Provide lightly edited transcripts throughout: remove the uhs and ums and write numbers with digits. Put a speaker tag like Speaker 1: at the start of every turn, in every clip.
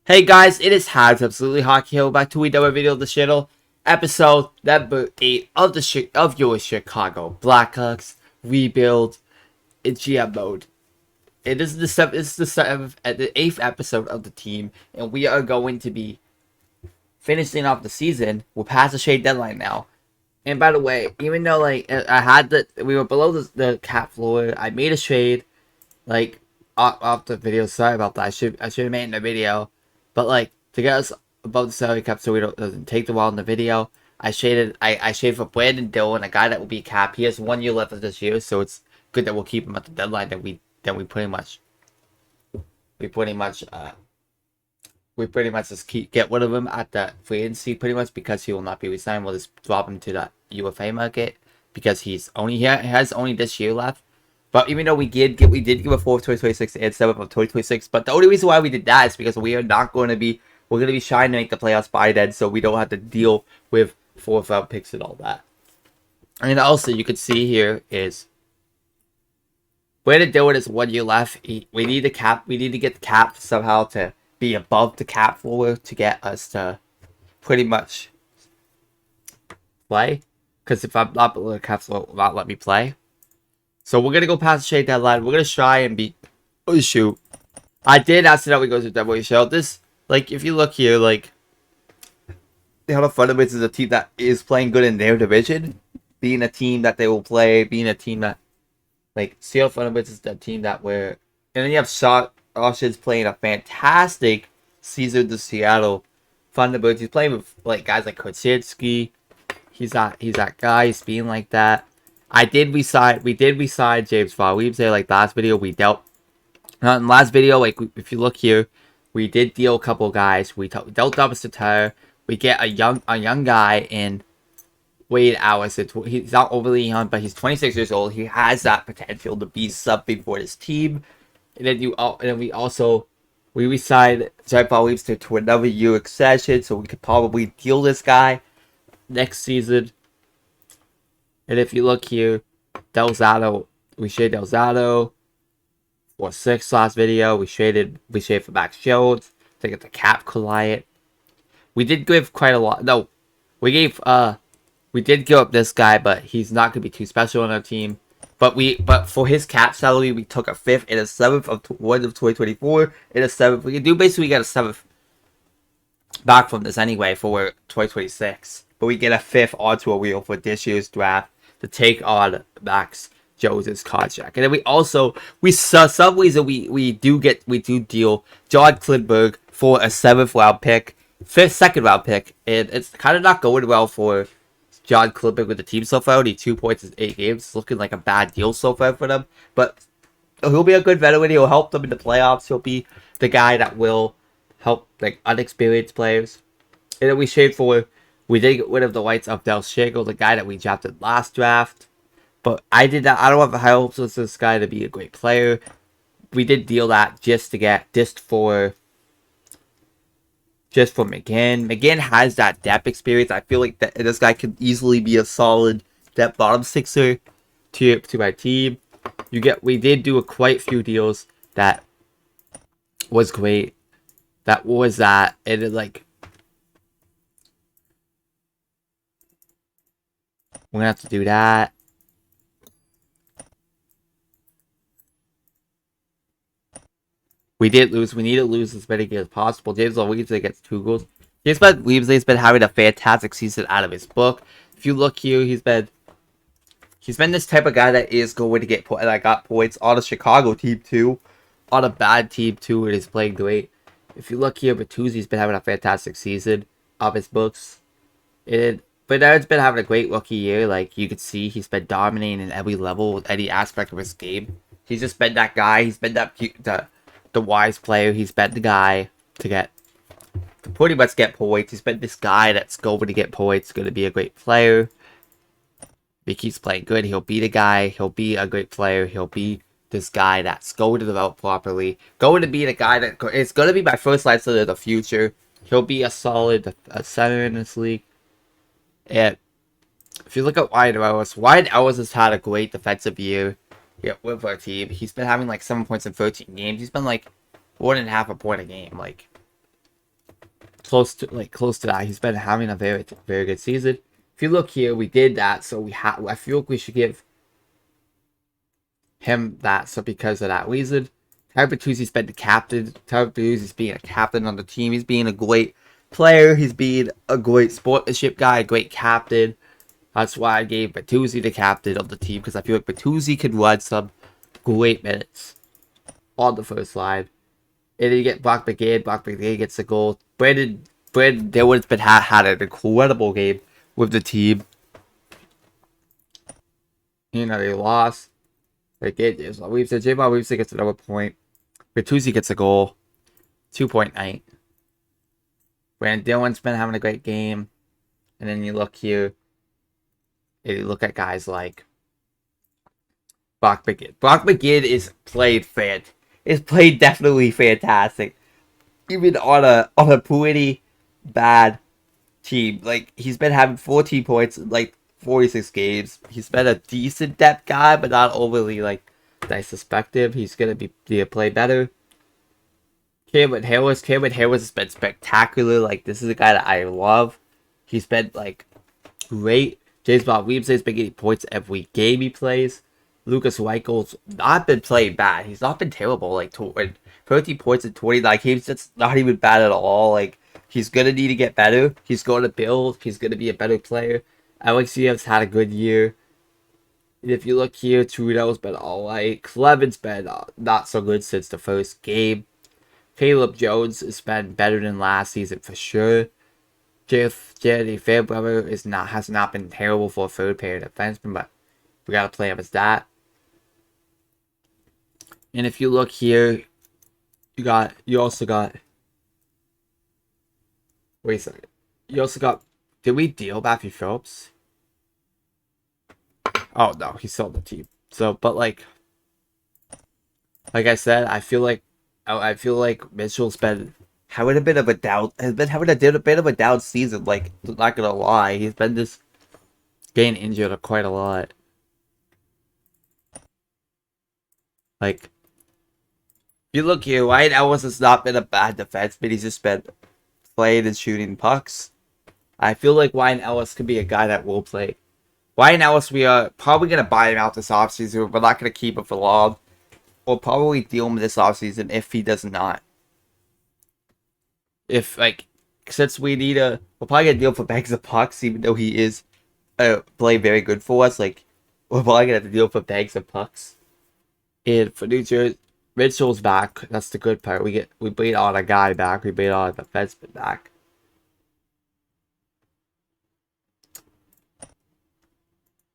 Speaker 1: Hey guys, it is Habs Absolutely Hockey here back to another video of the channel, episode number 8 of your Chicago Blackhawks Rebuild GM Mode. It is the eighth episode of the team, and we are going to be finishing off the season. We're past the trade deadline now. And by the way, even though we were below the cap floor, I made a trade off the video. Sorry about that. I should have made it in the video. But to get us above the salary cap so doesn't take the while in the video, I shaded for Brandon Dillon, a guy that will be capped. He has 1 year left of this year, so it's good that we'll keep him at the deadline. We pretty much just get rid of him at the free agency pretty much, because he will not be resigned. We'll just drop him to the UFA market because he's only here. He has only this year left. But even though we did give a 4th of 2026 and 7th of 2026, but the only reason why we did that is because we're going to be trying to make the playoffs by then, so we don't have to deal with 4th round picks and all that. And also, you can see here is Brandon Dillon is 1 year left. We need to get the cap somehow to be above the cap floor to get us to pretty much play. Because if I'm not below the cap floor, it will not let me play. So we're going to go past the trade deadline. We're going to try and beat... Oh, shoot. I did accidentally go to the show. This, if you look here, the Seattle Thunderbirds is a team that is playing good in their division. Being a team that they will play. Being a team that... Seattle Thunderbirds is the team that we're... And then you have Osh's playing a fantastic season to Seattle Thunderbirds. He's playing with, guys like Kocinski. He's that guy. He's being like that. We did resign James Farr-Weaves there, last video. We dealt, in last video, if you look here, we did deal a couple guys. We dealt Dumpster Tire. We get a young guy in Wade Allison. He's not overly young, but he's 26 years old. He has that potential to be something for this team. And then we resigned James Farr-Weaves to another year extension, so we could probably deal this guy next season. And if you look here, Delzato, we traded Delzato for 6 last video. We traded for Max Jones to get the cap client. We did give quite a lot. No, we did give up this guy, but he's not gonna be too special on our team. But for his cap salary, we took a 5th and a 7th of 2024 and a 7th. We can do basically get a 7th back from this anyway for 2026. But we get a 5th onto a wheel for this year's draft to take on Max Jones' contract. And then we saw some ways that we do deal John Klingberg for a 7th round pick, 2nd round pick, and it's kind of not going well for John Klingberg with the team so far. Only 2 points in 8 games. It's looking like a bad deal so far for them. But he'll be a good veteran. He'll help them in the playoffs. He'll be the guy that will help unexperienced players. And then we did get rid of the rights of Del Shigo, the guy that we drafted last draft. But I don't have high hopes of this guy to be a great player. We did deal that just for McGinn. McGinn has that depth experience. I feel like this guy could easily be a solid depth bottom sixer to my team. We did do quite a few deals that was great. We're gonna have to do that. We did lose. We need to lose as many games as possible. James Weasley gets 2 goals. James Weasley's been having a fantastic season out of his book. If you look here, he's been this type of guy that is going to get got points on a Chicago team too, on a bad team too, and he's playing great. If you look here, Bertuzzi's been having a fantastic season of his books. But Aaron's been having a great rookie year. You can see, he's been dominating in every level, with any aspect of his game. He's just been that guy. He's been the wise player. He's been the guy to pretty much get points. He's been this guy that's going to get points, going to be a great player. If he keeps playing good, he'll be the guy. He'll be a great player. He'll be this guy that's going to develop properly. Going to be the guy that is going to be my first line center of the future. He'll be a solid center in this league. And if you look at Wyatt Ellis has had a great defensive year with our team. He's been having 7 points in 13 games. He's been more than half a point a game. close to that. He's been having a very good season. If you look here, we did that, so I feel like we should give him that. So because of that reason, Tyler Bertuzzi's been the captain. Tyler Bertuzzi's being a captain on the team. He's being a great player. He's being a great sportsmanship guy, a great captain. That's why I gave Bertuzzi the captain of the team, because I feel like Bertuzzi could run some great minutes on the first line. And then you get Brock McGinn. Brock McGinn gets the goal. Brandon Dillon's been had an incredible game with the team. They lost. Again, J-Ball Weaves gets another point. Bertuzzi gets a goal. 2.9. Brandon Dillon's been having a great game. And then you look here. And you look at guys like Brock McGinn. Brock McGinn is played definitely fantastic. Even on a pretty bad team. Like, he's been having 14 points in, like, 46 games. He's been a decent depth guy, but not overly, like, I suspect him. He's going to play better. Cameron Harris has been spectacular. Like, this is a guy that I love. He's been, like, great. James Bond Weaves has been getting points every game he plays. Lucas Reichel's not been playing bad. He's not been terrible. Like, 13 points in 29 games. That's not even bad at all. Like, he's going to need to get better. He's going to build. He's going to be a better player. Alexiev's had a good year. And if you look here, Trudeau's been alright. Cleven's been not so good since the first game. Caleb Jones has been better than last season for sure. Jeremy Fairbrother has not been terrible for a third pair defenseman, but we got to play him as that. And if you look here, you also got. Wait a second. You also got. Did we deal Matthew Phillips? Oh no, he's still on the team. So, but like I said, I feel like Mitchell's been having a bit of a down. Has been having a bit of a down season. Like, not gonna lie, he's been getting injured quite a lot. Like, you look here, Ryan Ellis has not been a bad defenseman. He's just been playing and shooting pucks. I feel like Ryan Ellis could be a guy that will play. Ryan Ellis, we are probably going to buy him out this offseason. We're not going to keep him for long. We'll probably deal him this offseason if he does not. Since we need we're probably going to deal for bags of pucks, even though he is play very good for us. Like, we're probably going to have to deal for bags of pucks. And for New Jersey, Mitchell's back. That's the good part. We beat on a guy back. We beat on a defenseman back.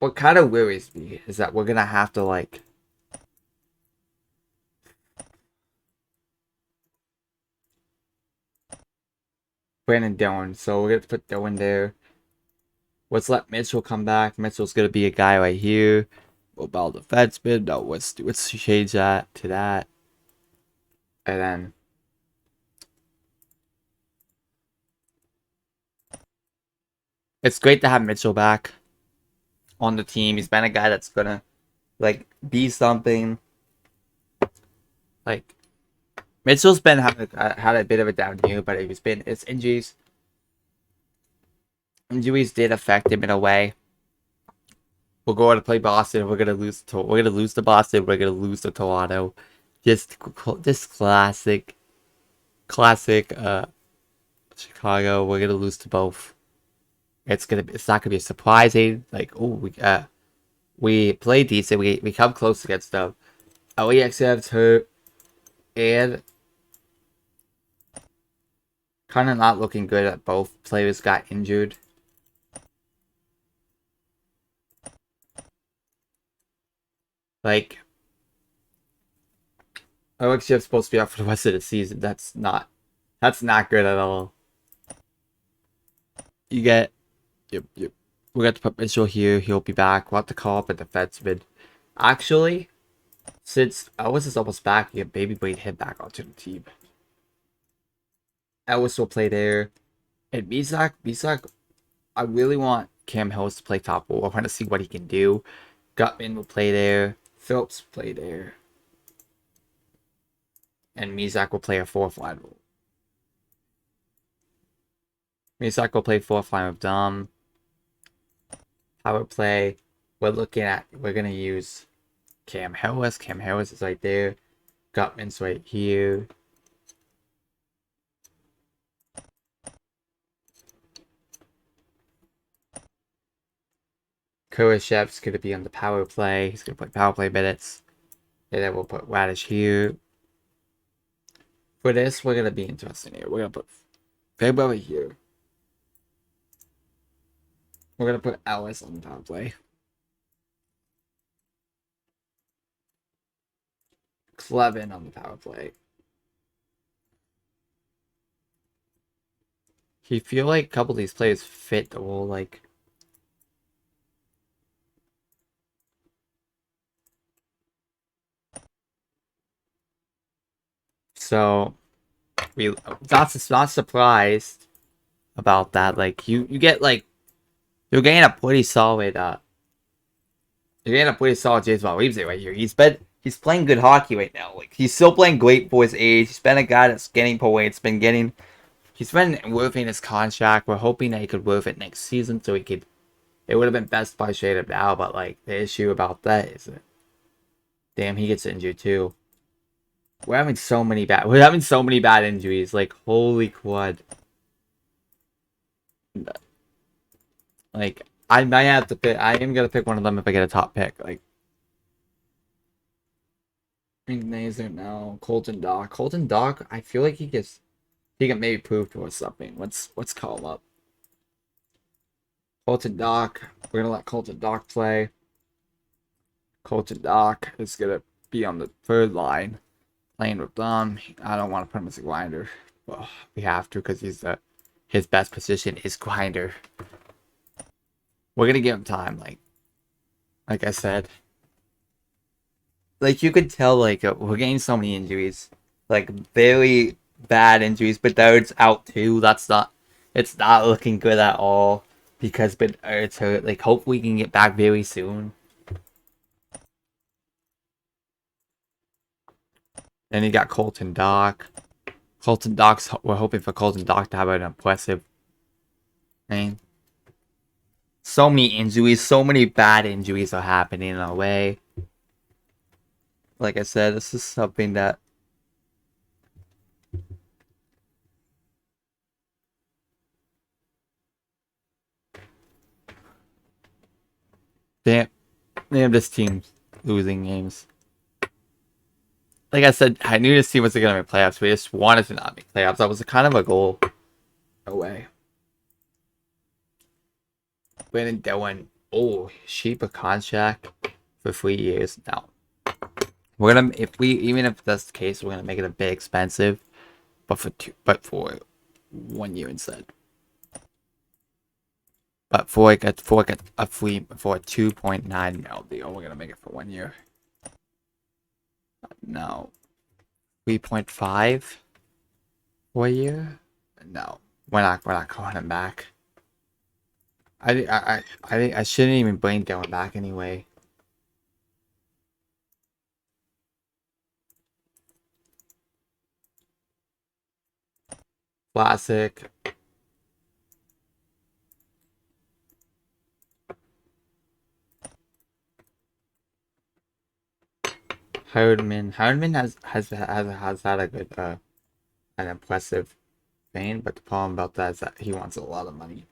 Speaker 1: What kind of worries me is that we're gonna have to like Brandon Dillon. So we're gonna put Dillon there. Let's let Mitchell come back. Mitchell's gonna be a guy right here. Mobile defenseman. No, let's change that to that. And then it's great to have Mitchell back on the team. He's been a guy that's gonna like be something. Like, Mitchell's been had a bit of a down year, but it's injuries. Injuries did affect him in a way. We're going to play Boston. We're gonna lose to Boston. We're gonna lose to Toronto. Just classic Chicago. We're gonna lose to both. It's not gonna be surprising. Like, we play decent. We come close against them. LEXF's hurt and kind of not looking good at both. Players got injured. Like, LEXF's supposed to be out for the rest of the season. That's not good at all. You get Yep. We got to put Mitchell here. He'll be back. We'll have to call up a defenseman. Actually, since Ellis is almost back, you can maybe bring him back onto the team. Ellis will play there. And Misak, I really want Cam Hills to play top role. I want to see what he can do. Gutman will play there. Phillips will play there. And Misak will play a fourth line role. Misako play 4th line with Dom. Power play. We're gonna use Cam Harris. Cam Harris is right there. Gutman's right here. Kurashev's gonna be on the power play. He's gonna play power play minutes. And then we'll put Radish here. For this, we're gonna be interesting here. We're gonna put February here. We're gonna put Alice on the power play. Clevin on the power play. You feel like a couple of these players fit the whole like. So we not surprised about that. Like you get like you're getting a pretty solid James Van Riemsdyk right here. He's playing good hockey right now. Like he's still playing great for his age. He's been a guy that's getting points. He's been worthing his contract. We're hoping that he could worth it next season so he could. It would have been best by shade of now, but like the issue about that is that damn, he gets injured too. We're having so many bad injuries. Like holy quad. Like I might have to pick. I am gonna pick one of them if I get a top pick. Like Nazer now, Colton Dock. I feel like he can maybe prove to us something. Let's call him up. Colton Dock. We're gonna let Colton Dock play. Colton Dock is gonna be on the 3rd line, playing with them. I don't want to put him as a grinder. Well, we have to because his best position is grinder. We're gonna give him time, like I said. Like you could tell, like we're getting so many injuries, like very bad injuries. Bedard's out too. It's not looking good at all because Bedard's hurt. Like hopefully we can get back very soon. Then you got Colton Dock. We're hoping for Colton Dock to have an impressive thing. So many injuries, so many bad injuries are happening in our way. Like I said, this is something that damn, this team's losing games. Like I said, I knew this team was gonna make playoffs. We just wanted to not make playoffs. That was kind of a goal away. Brandon Dillon, cheap a contract for 3 years now. We're gonna even if that's the case, we're gonna make it a bit expensive, but for 1 year instead. But for a 2.9 mil deal, we're gonna make it for 1 year. No, 3.5 for a year. No, we're not calling him back. I shouldn't even bring Dillon back anyway. Classic. Herdman has had a good an impressive vein, but the problem about that is that he wants a lot of money.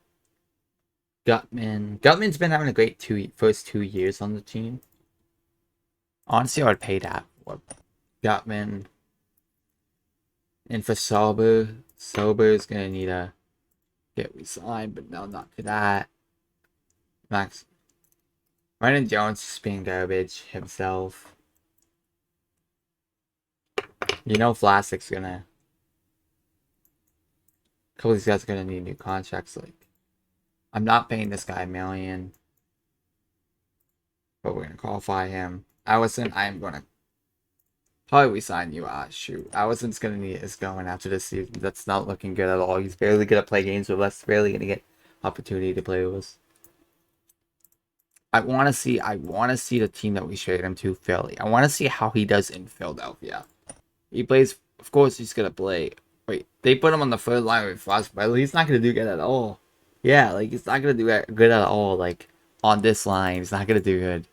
Speaker 1: Gutman's been having a great first 2 years on the team. Honestly, I would pay that for Gutman. And for Sauber is gonna need to get re-signed, but no, not to that. Max Brandon Jones is being garbage himself. You know Vlasic's gonna. A couple of these guys are gonna need new contracts. Like, I'm not paying this guy $1 million, but we're gonna qualify him. Allison, I am gonna probably resign you. Shoot, Allison's gonna need his going after this season. That's not looking good at all. He's barely gonna play games with us. Barely gonna get opportunity to play with us. I want to see the team that we trade him to, Philly. I want to see how he does in Philadelphia. He plays, of course, he's gonna play Wait, they put him on the third line with Frost, but he's not gonna do good at all. Yeah, like he's not gonna do good at all. Like on this line, he's not gonna do good.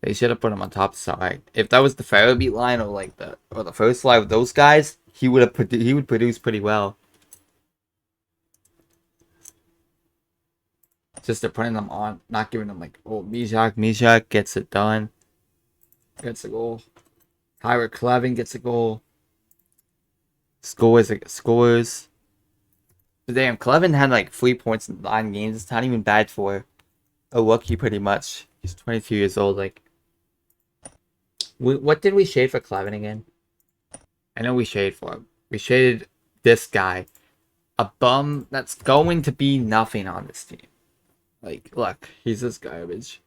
Speaker 1: They should have put him on top side. If that was the Farabee line or like the first line with those guys, he would produce pretty well. Just they're putting them on, not giving them like, oh, Mijak gets it done, gets a goal. Tyler Clevin gets a goal. Scores. But damn, Clevin had like 3 points in 9 games. It's not even bad for a rookie, pretty much. He's 22 years old. Like, what did we shade for Clevin again? I know we shaded for him. We shaded this guy, a bum that's going to be nothing on this team. Like, look, he's this garbage.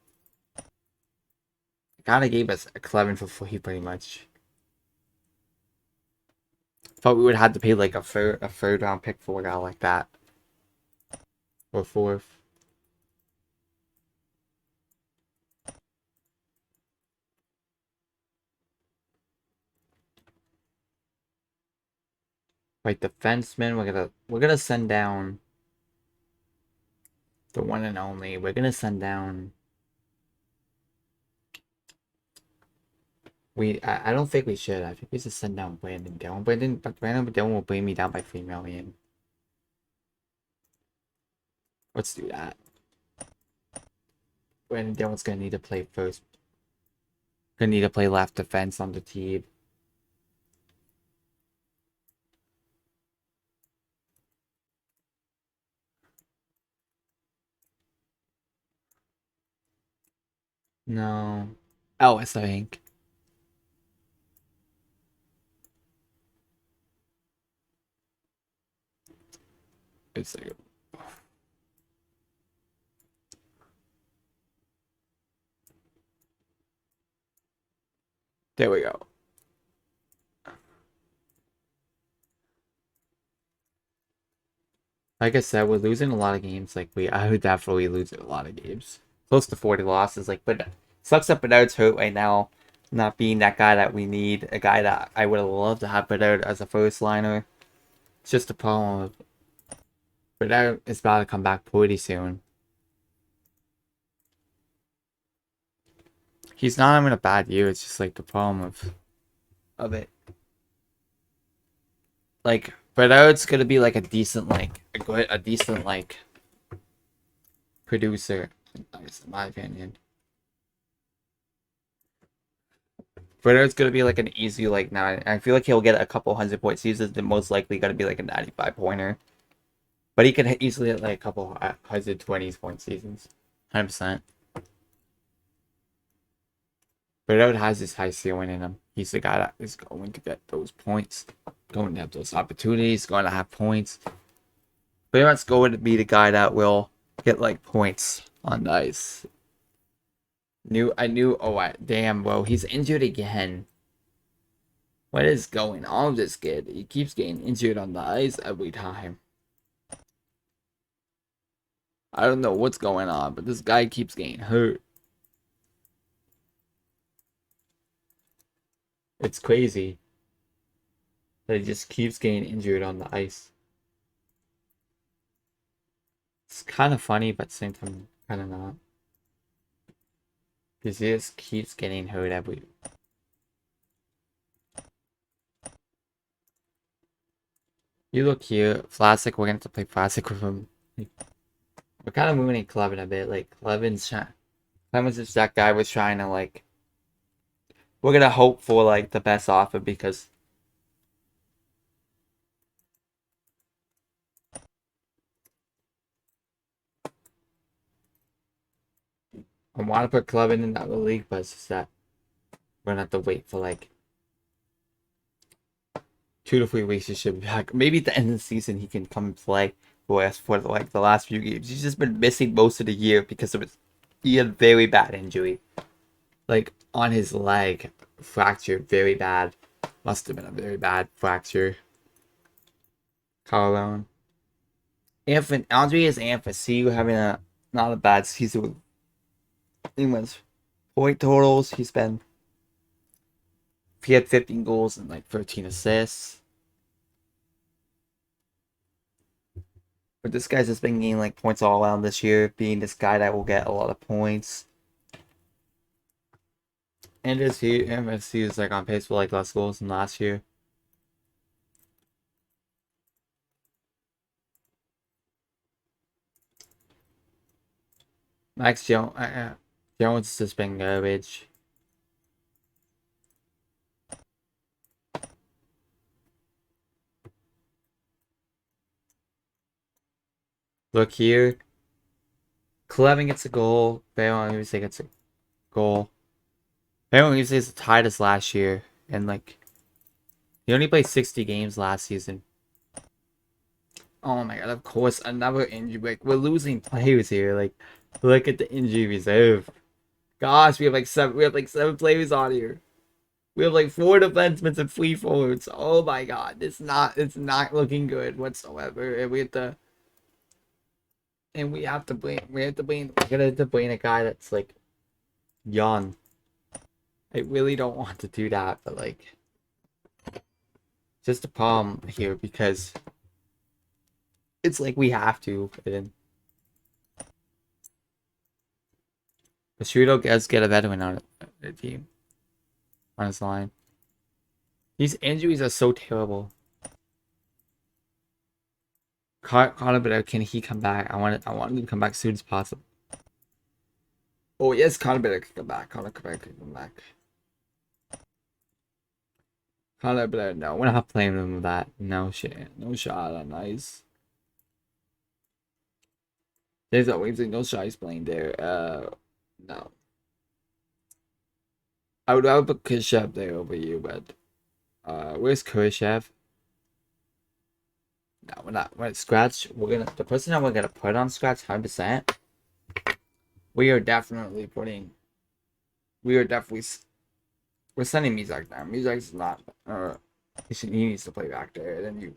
Speaker 1: Kind of gave us a Clevin for free, pretty much. Thought we would have to pay like a third round pick for a guy like that, or fourth. Right, defenseman. We're gonna send down the one and only. We're gonna send down. I don't think we should. I think we should send down Brandon Dillon. Brandon Dillon will bring me down by 3 million. Let's do that. Brandon Dillon's gonna need to play first. Gonna need to play left defense on the team. No. Ellis, I think. It's like. There we go. Like I said, we're losing a lot of games. Like I would definitely lose a lot of games. Close to 40 losses. Like, but sucks that Bedard's hurt right now. Not being that guy that we need. A guy that I would have loved to have Bedard as a first liner. It's just a problem of Bedard is about to come back pretty soon. He's not having a bad year. It's just like the problem of it. Like Bedard's gonna be like a decent producer, in my opinion. Bedard's gonna be like an easy like 9. I feel like he'll get a couple 100-point seasons. Then most likely gonna be like a 95-pointer. But he could easily hit like a couple 120-point seasons. 100%. Bedard has this high ceiling in him. He's the guy that is going to get those points, going to have those opportunities, going to have points. Bedard's going to be the guy that will get like points on the ice. Damn, bro, he's injured again. What is going on with this kid? He keeps getting injured on the ice every time. I don't know what's going on, but this guy keeps getting hurt. It's crazy that he just keeps getting injured on the ice. It's kind of funny, but at the same time, kind of not. Because he just keeps getting hurt every. You look here, Vlasic. We're gonna have to play Vlasic with him. We're kind of ruining Clevin a bit. Like Clevin's just that guy was trying to like. We're gonna hope for like the best offer because. I want to put Clevin in that league, but it's just that we're gonna have to wait for like 2 to 3 weeks. He should be back. Maybe at the end of the season he can come and play for us for like the last few games. He's just been missing most of the year because he had very bad injury, like on his leg, fracture, very bad. Must have been a very bad fracture. Collarbone. Andreas Anfasi having not a bad season with England's point totals. He had 15 goals and like 13 assists. But this guy's just been getting like points all around this year, being this guy that will get a lot of points. And this year, MFC is like on pace for like less goals than last year. Max Jones has just been garbage. Look here. Clevin gets a goal. Baron usually gets a goal. Baron usually is tied as last year. And like, he only played 60 games last season. Oh my god, of course, another injury. Like, we're losing players here. Like, look at the injury reserve. Gosh, we have like seven players on here. We have like 4 defensemen and 3 forwards. Oh my god, it's not looking good whatsoever. And we have to we're gonna have to blame a guy that's like young. I really don't want to do that, but like, just a problem here because it's like we have to. And Pashrudo does get a veteran on the team, on his line. These injuries are so terrible. Connor, but can he come back? I want him to come back as soon as possible. Oh yes, Connor Bitter can come back. Connor Bitter can come back. Connor Bitter, no, we're not playing him with that. No shit, no shot on ice. There's always no shot he's playing there. No. I would rather put Khrushchev there over you, but where's Khrushchev? No, we're not. We're at scratch. The person that we're gonna put on scratch 100%. We're sending Mizak down. Mizak's not. He needs to play back there. And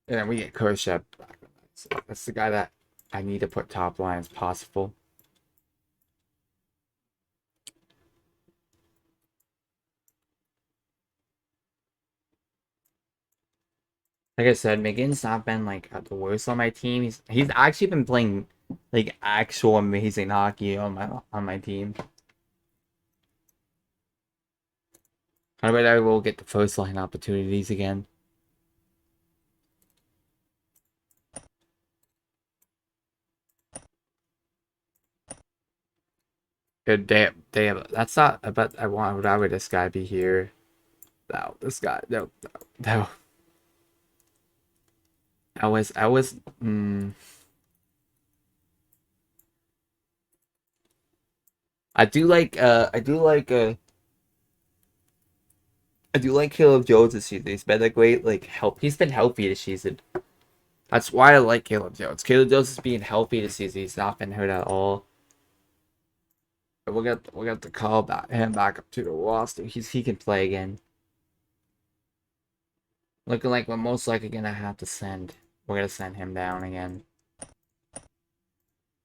Speaker 1: then we get Khrushchev back. So that's the guy that I need to put top line as possible. Like I said, McGinn's not been like at the worst on my team. He's actually been playing like actual amazing hockey on my team. I bet I will get the first line opportunities again. Good damn. That's not. I bet I would rather this guy be here. No, this guy. No. I was. I do like Caleb Jones this season. He's been a great he's been healthy this season. That's why I like Caleb Jones. Caleb Jones is being healthy this season. He's not been hurt at all. We'll get the call him back up to the roster. He can play again. Looking like we're most likely gonna have to send. We're gonna send him down again.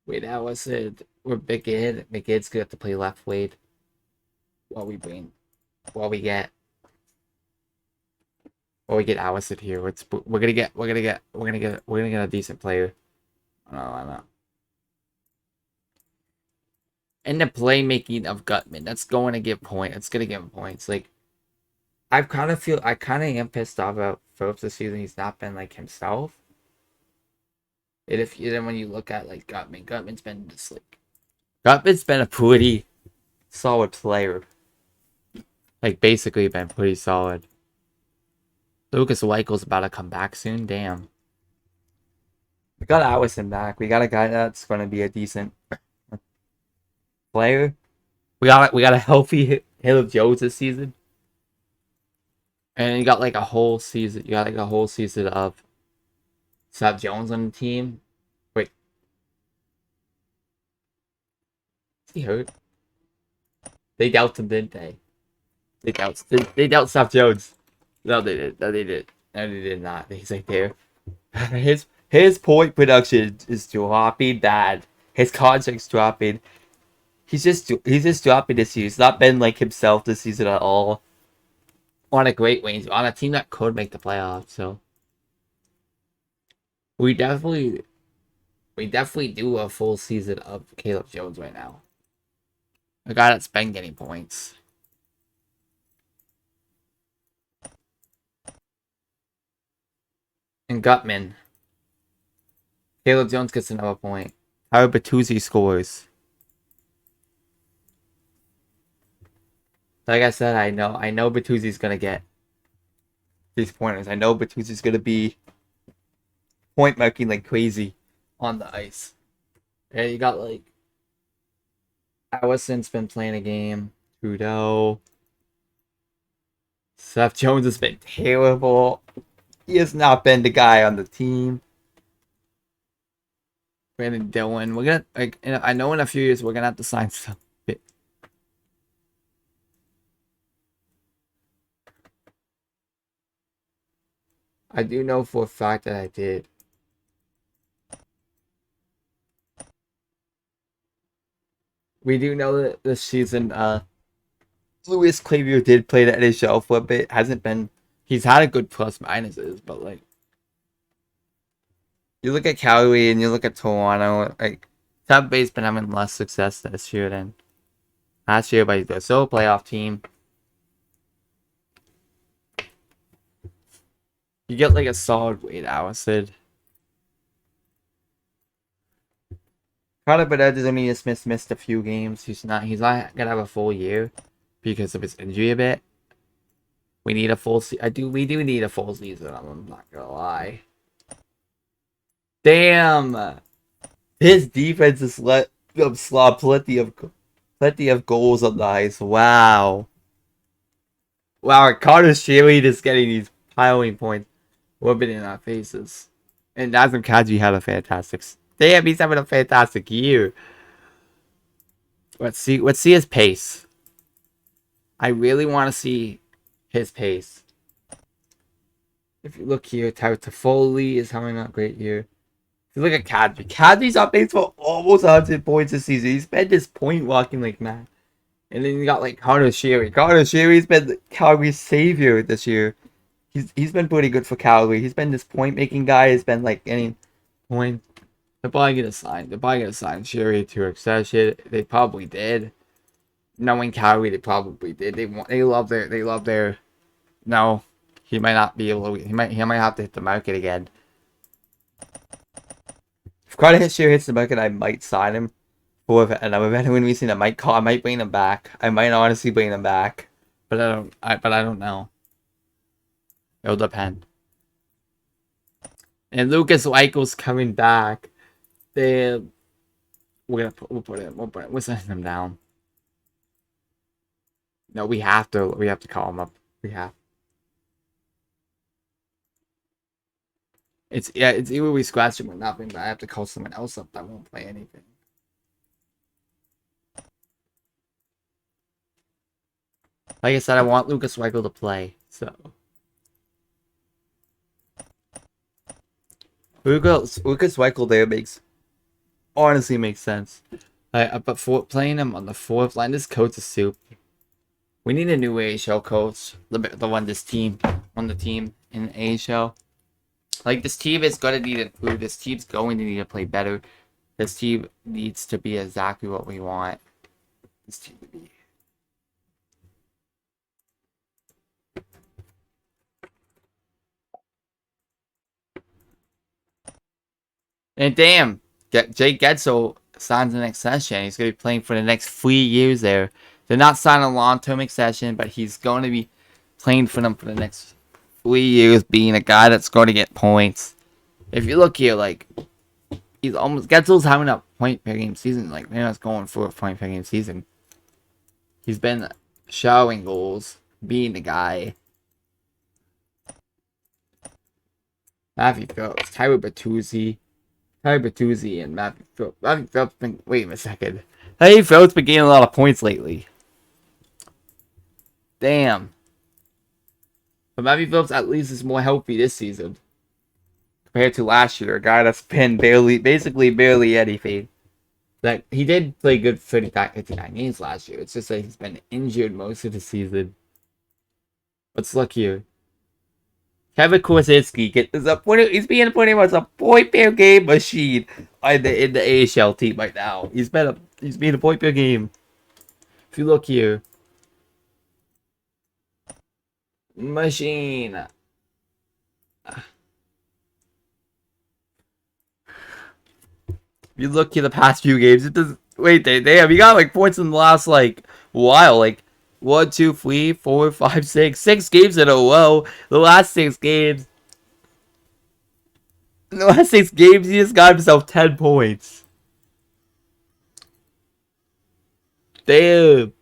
Speaker 1: Wait, that was it. We're McGinn. McGinn's gonna have to play left wade. While we get Allison here. We're gonna get a decent player. I know. And the playmaking of Gutman, that's going to give points. It's gonna give him points. Like, I kind of am pissed off about Phillips this season. He's not been like himself. And when you look at like Gutman's been a pretty solid player. Like, basically been pretty solid. Lucas Weichel's about to come back soon. Damn. We got Allison back. We got a guy that's going to be a decent player. We got a healthy Caleb Jones this season. And you got a whole season. You got a whole season of Seth Jones on the team. Wait. Is he hurt? They dealt him, didn't they? They dealt Seth Jones. No, they did. No, they did not. He's right there. His point production is dropping bad. His contract's dropping. He's just dropping this year. He's not been like himself this season at all. On a great wing, on a team that could make the playoffs. So We definitely do a full season of Caleb Jones right now. A guy that's been getting points. And Gutman. Caleb Jones gets another point. Howard Bertuzzi scores. Like I said, I know Bertuzzi's gonna get these pointers. I know Bertuzzi's gonna be point marking like crazy on the ice. And you got like Allison's been playing a game. Trudeau. Seth Jones has been terrible. He has not been the guy on the team. Brandon Dillon. We're gonna like. I know in a few years we're gonna have to sign some. I do know for a fact that I did. We do know that this season, Louis Clavier did play the NHL for a bit. Hasn't been. He's had a good plus minuses, but like, you look at Calgary and you look at Toronto. Like, Tampa Bay's been having less success this year than last year, but they're still a playoff team. You get like a solid Wade Allison. Carter Bedard has only just missed a few games. He's not gonna have a full year because of his injury a bit. We need a full we do need a full season. I'm not gonna lie. Damn, his defense has let them slob plenty of goals on the ice. Wow. Carter Sherry is getting these piling points rubbing in our faces. And Nazem Kadri had a fantastic. Damn, he's having a fantastic year. Let's see his pace. I really want to see his pace. If you look here, Tyler Toffoli is having a great year. If you look at Kadri, Kadri's on pace for almost 100 points this season. He's been this point walking like mad. And then you got like Carter Sherry. Carter Sherry's been Calgary's savior this year. He's been pretty good for Calgary. He's been this point making guy. He's been like getting points. They're probably gonna sign Sherry to extension. They probably did. Knowing Calgary, they probably did. They love their. No, he might not be able to. He might have to hit the market again. If Carter Sherry hits the market, I might sign him for another veteran recent. I might bring him back. I might honestly bring him back, but I don't know. It'll depend. And Lucas Weichel's coming back. We'll put him. We'll send him down. No, we have to call him up. We have. It's either we scratch him or nothing, but I have to call someone else up that won't play anything. Like I said, I want Lucas Weichel to play, so. Lucas Weichel there honestly makes sense. But for playing him on the fourth line, this coach is soup. We need a new AHL coach. The one on the team in AHL. Like, this team is going to need to improve. This team's going to need to play better. This team needs to be exactly what we want this team to be. And damn, Jake Getzel signs an extension. He's going to be playing for the next 3 years there. They're not signing a long-term extension, but he's going to be playing for them for the next 3 years, being a guy that's going to get points. If you look here, like, Getzel's having a point per game season. Like, man, that's going for a point per game season. He's been showering goals, being the guy. Matthew Phillips, Tyler Bertuzzi, and Matthew Phillips. Matthew Phillips been. Wait a second. Matthew Phillips been getting a lot of points lately. Damn. But Matthew Phillips at least is more healthy this season compared to last year. A guy that's been basically barely anything. Like, he did play good 59 games last year. It's just that he's been injured most of the season. Let's look here. Kevin Kosinski he's being pretty much a point per game machine in the AHL team right now. He's being a point per game. If you look here, machine. If you look at the past few games, it does. Wait, damn, he got like points in the last like while, like 1, 2, 3, 4, 5, 6 games in a row. The last 6 games. In the last 6 games, he just got himself 10 points. Damn.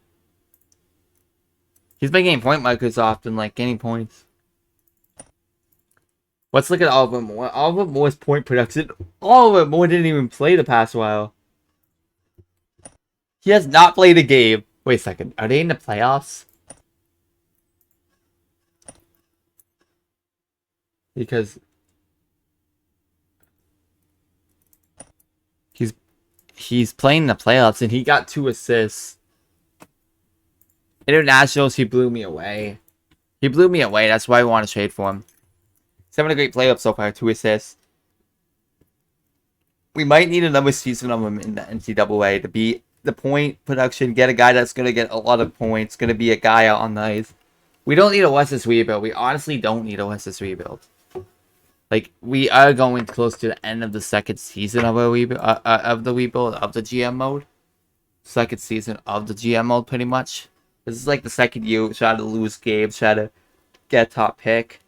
Speaker 1: He's been getting point markers often, like getting points. Let's look at Oliver Moore. Oliver Moore's point production. Oliver Moore didn't even play the past while. He has not played a game. Wait a second. Are they in the playoffs? Because he's playing the playoffs and he got 2 assists. Internationals, he blew me away. He blew me away. That's why I want to trade for him. He's having a great playoff so far. 2 assists. We might need another season of him in the NCAA to be the point production. Get a guy that's going to get a lot of points. Going to be a guy out on the ice. We don't need a Wes's rebuild. We honestly don't need a Wes's rebuild. Like, we are going close to the end of the second season of the rebuild of the GM mode. Second season of the GM mode, pretty much. This is like the second year. Try to lose games. Try to get a top pick.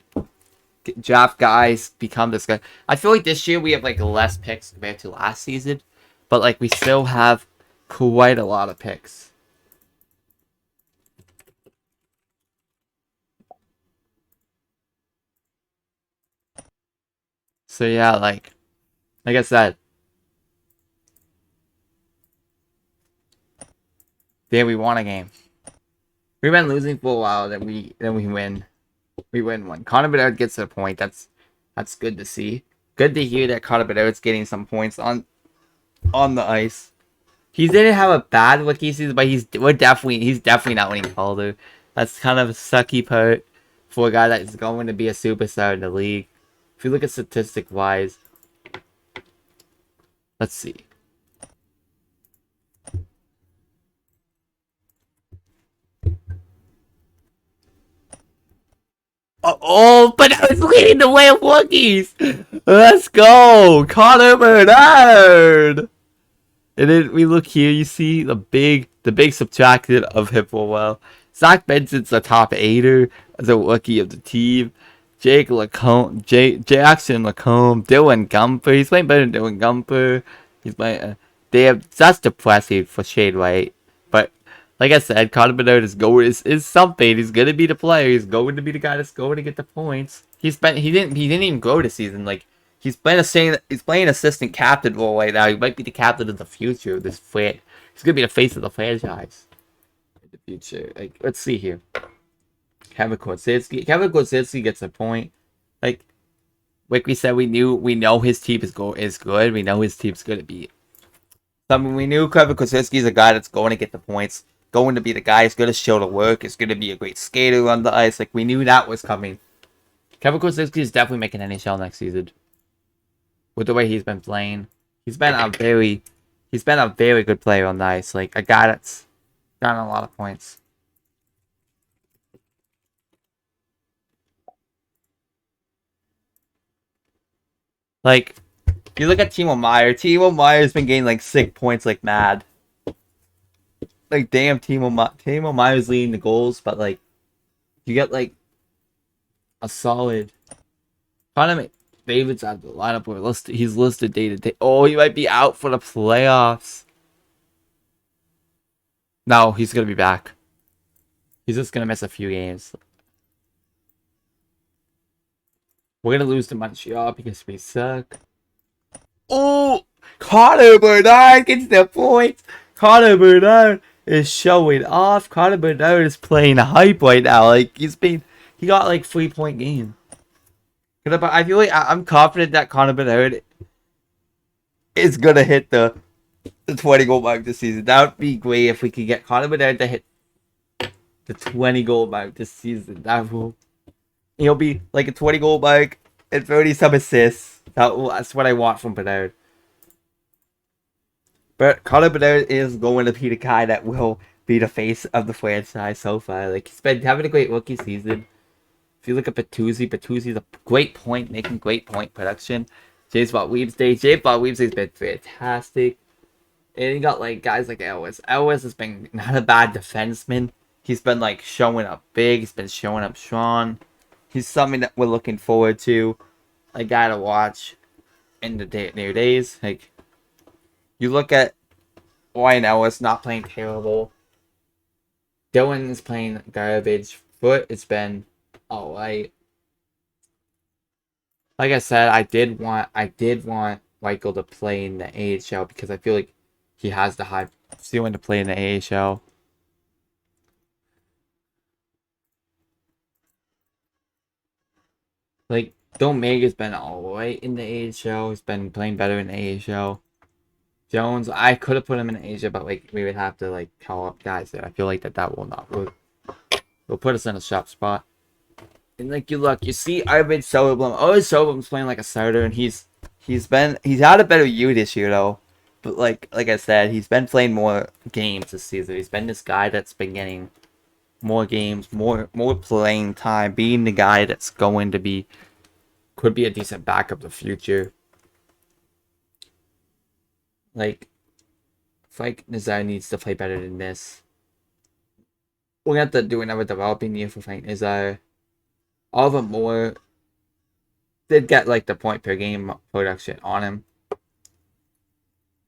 Speaker 1: Draft guys. Become this guy. I feel like this year we have like less picks compared to last season. But like we still have quite a lot of picks. So yeah, like I said. There we won a game. We've been losing for a while, then we win. We win one. Connor Bedard gets a point. That's good to see. Good to hear that Connor Bedard's getting some points on the ice. He didn't have a bad rookie season, but he's definitely not winning Calder. That's kind of a sucky part for a guy that is going to be a superstar in the league. If you look at statistic wise, let's see. Oh, but I was leading the way of rookies. Let's go, Connor Bedard. And then we look here, you see the big subtracted of him for a while. Zach Benson's the top 8er as a rookie of the team. Jackson Lacombe, Dylan Gumper. He's playing better than Dylan Gumper. He's playing. That's depressing for Shane White. But like I said, Connor Bedard is something. He's gonna be the player. He's going to be the guy that's going to get the points. He didn't even grow this season. Like he's playing assistant captain role right now. He might be the captain of the future of this fit. He's gonna be the face of the franchise in the future. Like let's see here. Kevin Kosinski gets a point. Like we said, we know his team is good. We know his team's gonna be. We knew Kevin Kosinski is a guy that's going to get the points, going to be the guy who's going to show the work. Is going to be a great skater on the ice. Like we knew that was coming. Kevin Kosinski is definitely making NHL next season. With the way he's been playing, he's been a very good player on the ice. Like a guy that's gotten a lot of points. Like, you look at Timo Meier. Timo Meier's been getting like 6 points like mad. Like, damn, Timo Meier's leading the goals, but like, you get like a solid. Connor McDavid's out of the lineup. He's listed day to day. Oh, he might be out for the playoffs. No, he's gonna be back. He's just gonna miss a few games. We're gonna lose to Montreal because we suck. Oh, Connor Bedard gets the points. Connor Bedard is showing off. Connor Bedard is playing hype right now. Like he got like 3-point game. I feel like I'm confident that Connor Bedard is gonna hit the 20 goal mark this season. That would be great if we could get Connor Bedard to hit the 20 goal mark this season. That will He'll be like a 20-goal mark and 30-some assists. That's what I want from Bernard. But Connor Bernard is going to be the guy that will be the face of the franchise so far. Like, he's been having a great rookie season. If you look at Bertuzzi's a great point, making great point production. James Bot-Weemsday's been fantastic. And you got like guys like Ellis. Ellis has been not a bad defenseman. He's been like showing up big. He's been showing up strong. He's something that we're looking forward to. A guy to watch in the near days. Like, you look at Ryan Ellis not playing terrible. Dylan is playing garbage. Foot, it's been alright. Like I said, I did want Michael to play in the AHL because I feel like he has the high ceiling to play in the AHL. Like, Dominguez's been alright in the AHL. He's been playing better in the AHL. Jones, I could have put him in the AHL, but like we would have to like call up guys there. I feel like that will not work. Will put us in a sharp spot. And like you see Arvid Soderblom. Oh, Soderblom's playing like a starter, and he's had a better year this year though. But like I said, he's been playing more games this season. He's been this guy that's been getting more games, more playing time, being the guy that's going to be could be a decent backup in the future. Like, Frank Nazar needs to play better than this. We're gonna have to do another developing year for Frank Nazar. Oliver Moore did get like the point per game production on him.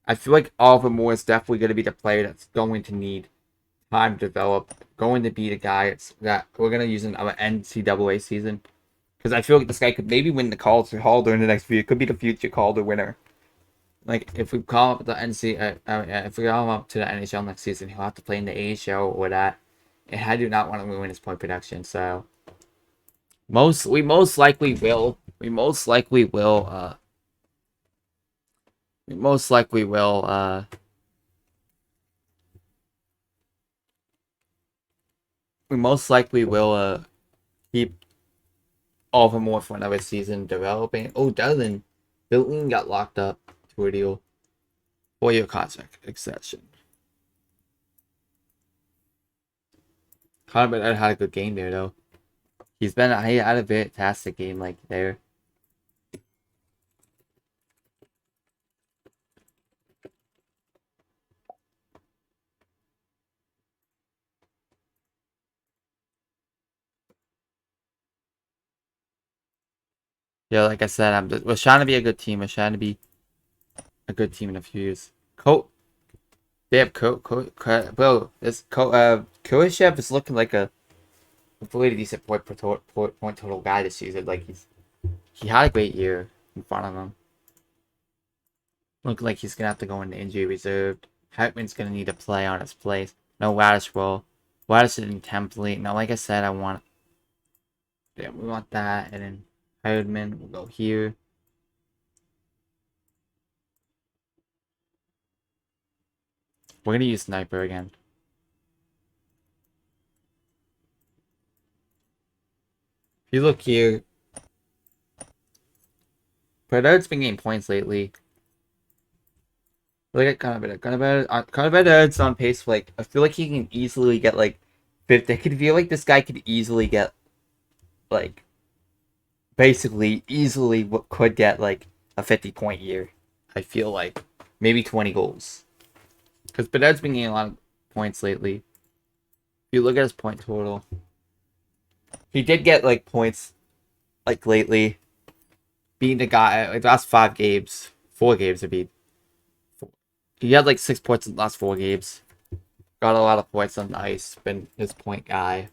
Speaker 1: I feel like Oliver Moore is definitely going to be the player that's going to need time to develop. Going to be the guy that we're going to use in our NCAA season. Because I feel like this guy could maybe win the Calder Hall during the next year. Could be the future Calder winner. Like, if we call up the if we call him up to the NHL next season, he'll have to play in the AHL or that. And I do not want to ruin his point production. So we most likely will. We most likely will keep Oliver Moore for another season developing. Oh, Dylan got locked up to a deal. 4-year contract extension. Connor Bedard had a good game there though. He had a fantastic game like there. Yeah, like I said, we're trying to be a good team. We're trying to be a good team in a few years. Kurashev is looking like a really decent point total guy this season. Like he had a great year in front of him. Looking like he's gonna have to go into injury reserved. Hartman's gonna need to play on his place. No Radish will. Radish in template. Now, like I said, we want that, and then Herdman will go here. We're gonna use Sniper again. If you look here, Bedard's been getting points lately. Look at Connor Bedard's on pace for like, I feel like he can easily get like 50. I could feel like this guy could easily get like basically easily could get like a 50-point year. I feel like maybe 20 goals. Because Bedard's been getting a lot of points lately. If you look at his point total, he did get like points like lately. Being the guy like the last 4 games to be. He had like 6 points in the last 4 games. Got a lot of points on the ice. Been his point guy.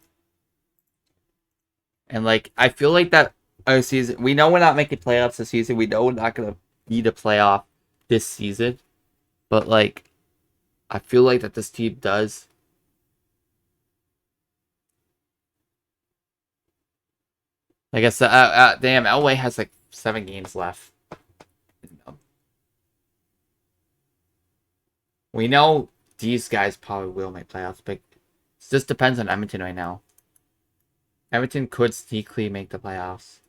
Speaker 1: And like I feel like that our season, we know we're not making playoffs this season. We know we're not gonna need a playoff this season. But like I feel like that this team does. Like I said, damn, Elway has like 7 games left. We know these guys probably will make playoffs, but it just depends on Edmonton right now. Everton could sneakily make the playoffs.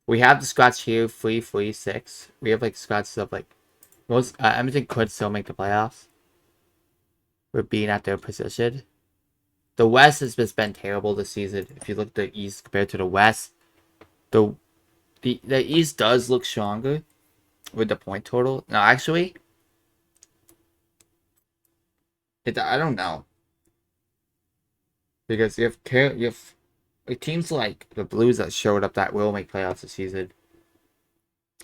Speaker 1: We have the scratch here, 3-3-6. We have like scratches of like most. Everton could still make the playoffs. We're being at their position. The West has just been terrible this season. If you look at the East compared to the West, the the East does look stronger with the point total. No, actually, I don't know because you have like, teams like the Blues that showed up that will make playoffs this season,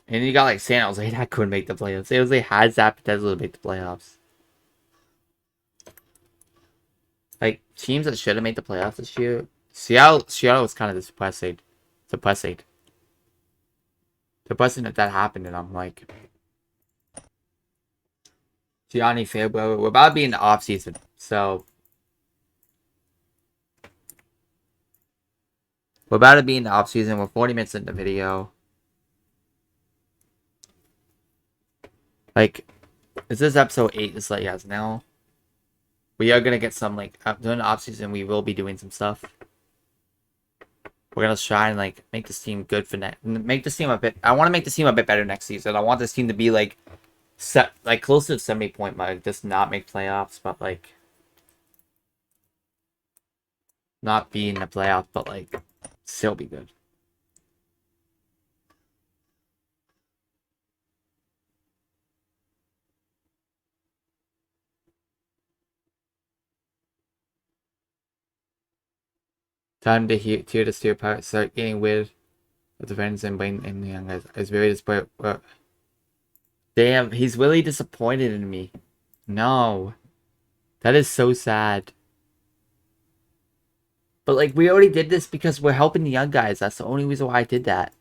Speaker 1: and you got like San Jose that couldn't make the playoffs. San Jose has that potential to make the playoffs. Like teams that should have made the playoffs this year, Seattle was kind of depressing that happened, and I'm like, Gianni Fabro, we're about to be in the off season, so we're about to be in the off season. We're 40 minutes into the video. Like, is this episode 8? Just let you guys know. We are gonna get some like during the off season. We will be doing some stuff. We're gonna try and like make this team good for make this team a bit. I want to make this team a bit better next season. I want this team to be like close to the 70-point mark. Just not make playoffs, but like not be in the playoffs, but like still be good. Time to tear the steer apart. Start getting weird with the friends and Blaine and the young guys. I was very disappointed. Damn, he's really disappointed in me. No. That is so sad. But like we already did this because we're helping the young guys. That's the only reason why I did that.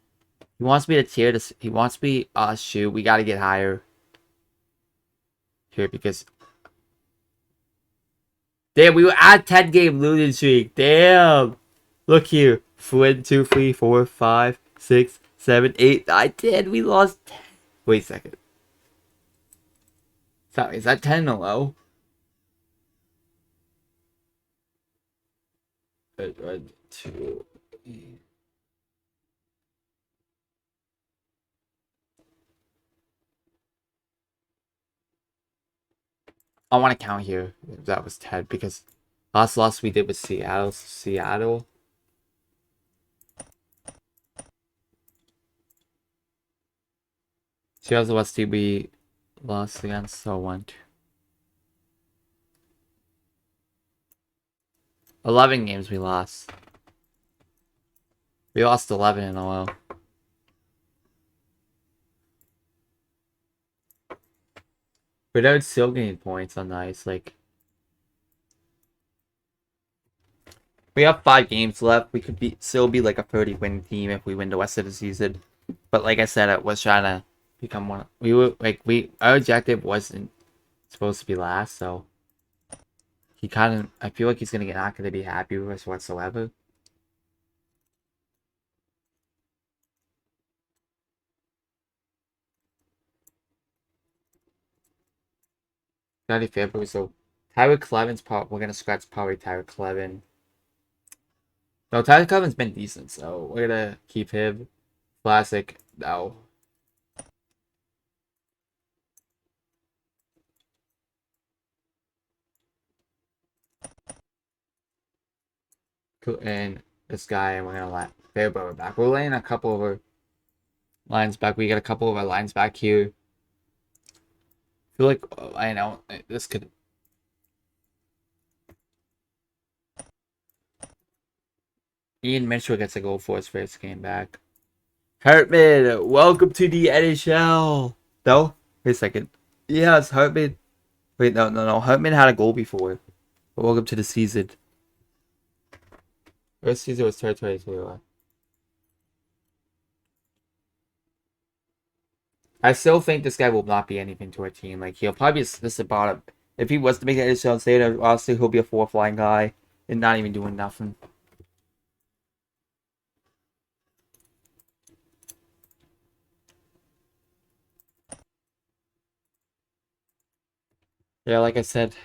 Speaker 1: He wants me to tear this. He wants me. Shoot, we gotta get higher here because. Damn, we were at 10-game losing streak. Damn. Look here. 1, 2, 3, 4, 5, 6, 7, 8, 9, 10. We lost 10. Wait a second. Sorry, is that 10 in a row? 1, 2, 3. I want to count here if that was 10 because last loss we did with Seattle. Seattle. Seattle's the West team we lost against, so 1, 2. 11 games we lost. We lost 11 in a row. Without still getting points on the ice, like we have 5 games left. We could still be like a 30-win team if we win the rest of the season. But like I said, I was trying to become one. Our objective wasn't supposed to be last, so I feel like he's not gonna be happy with us whatsoever. Not in February, so Tyler Cleven's we're gonna scratch probably Tyler Cleven. No, Tyler Cleven's been decent, so we're gonna keep him. Classic, no. And this guy, and we're gonna let Fairbrother back. We're laying a couple of our lines back. We got a couple of our lines back here. I feel like I know this could. Ian Mitchell gets a goal for his first game back. Hartman, welcome to the NHL. No, wait a second. Yes, Hartman. Wait, no. Hartman had a goal before. But welcome to the season. First season was 2022. I still think this guy will not be anything to our team. Like he'll probably be this about it. If he was to make the NHL state, honestly, he'll be a 4th-line guy and not even doing nothing. Yeah, like I said,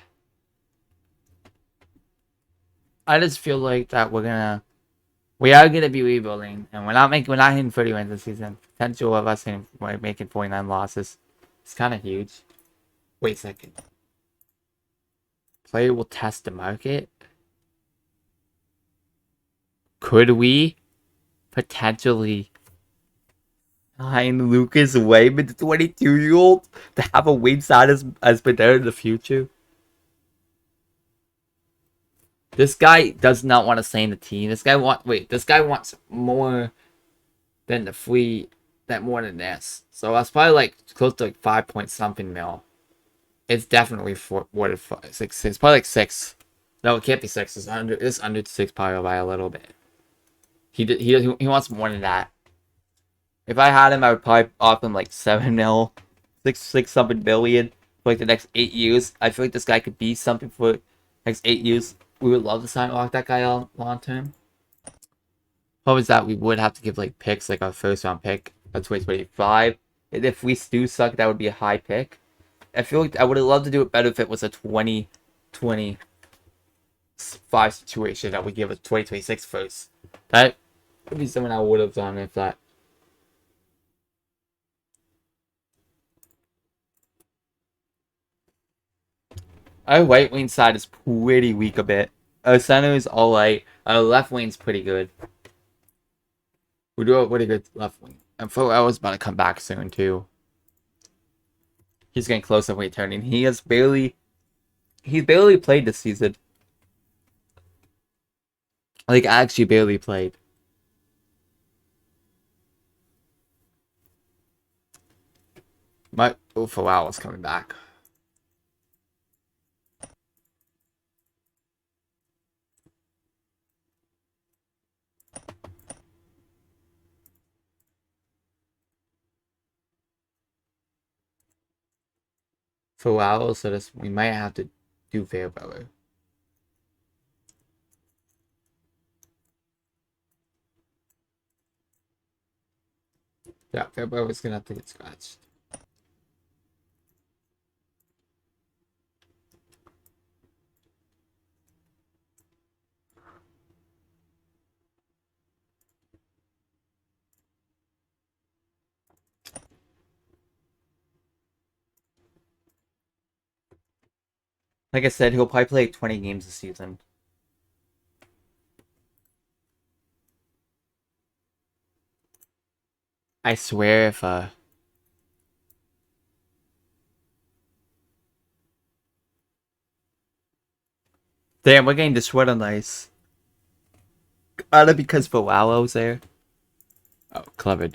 Speaker 1: I just feel like that we're gonna We are gonna be rebuilding, and we're not hitting 30 wins this season. Potential of us making 49 losses. It's kind of huge. Wait a second. Player will test the market. Could we potentially sign Lucas Wayman, the 22-year-old, to have a wing side as Benar in the future? This guy does not want to stay in the team. This guy wants more than the free, more than this. So that's probably like close to like 5 point something mil. It's definitely what if 6. It's probably like 6. No, it can't be 6. It's under 6 probably by a little bit. He wants more than that. If I had him, I would probably offer him like 7 mil, 6 something billion for like the next 8 years. I feel like this guy could be something for the next 8 years. We would love to sign lock that guy on long term. Problem is that we would have to give like picks, like our first round pick of 2025. And if we do suck, that would be a high pick. I feel like I would have loved to do it better if it was a 2025 situation that we give a 2026 first. That would be something I would have done if that. Our right wing side is pretty weak a bit. Our center is alright. Our left wing's pretty good. We do a pretty good left wing. And Pharrell's about to come back soon too. He's getting close to returning. He's barely played this season. Like actually barely played. Pharrell's coming back. For a while, so we might have to do Fairbrother. Yeah, Fairbrother's gonna have to get scratched. Like I said, he'll probably play 20 games this season. I swear if damn, we're getting destroyed on ice. Either because Pharrell's there. Oh, clever.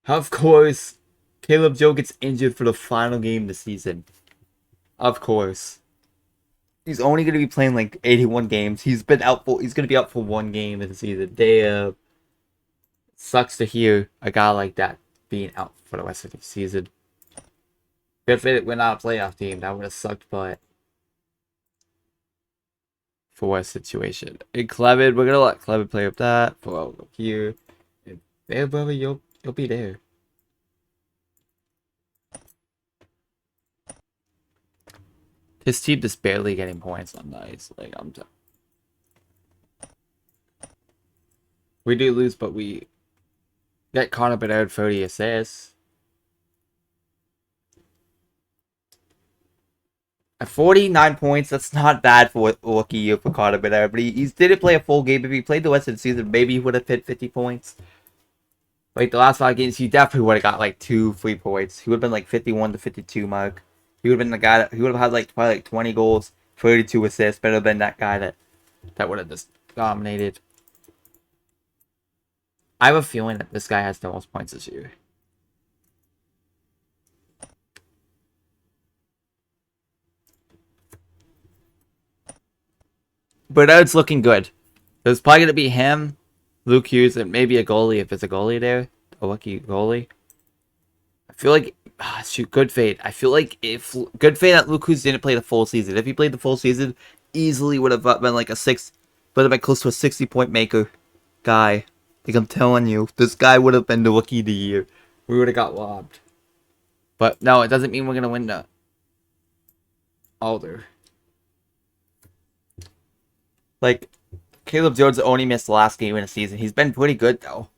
Speaker 1: Of course, Caleb Joe gets injured for the final game of the season. Of course. He's only going to be playing like 81 games. He's going to be out for 1 game of the season. Damn. Sucks to hear a guy like that being out for the rest of the season. If we're not a playoff team, that would have sucked, but for a situation. And Clement, we're gonna let Clement play up that. For here. And there, brother, you'll be there. His team is barely getting points on dice. Like we do lose, but we get Connor Bedard 30 assists. At 49 points, that's not bad for a rookie year for Connor Bedard, but he didn't play a full game. If he played the rest of the season, maybe he would have hit 50 points. Like the last 5 games, he definitely would have got like 2 free points. He would have been like 51 to 52 mark. He would have been the guy he would have had like probably like 20 goals, 32 assists, better than that guy that would have just dominated. I have a feeling that this guy has the most points this year. But it's looking good. There's probably going to be him, Luke Hughes, and maybe a goalie if there's a goalie there. A lucky goalie. I feel like, shoot, good fate. I feel like if good fate that Luke Hughes didn't play the full season. If he played the full season, easily would have been like would have been close to a 60-point maker guy. Like I'm telling you, this guy would have been the rookie of the year. we would have got robbed. But no, it doesn't mean we're gonna win the Alder. Like, Caleb Jones only missed the last game in the season. He's been pretty good though.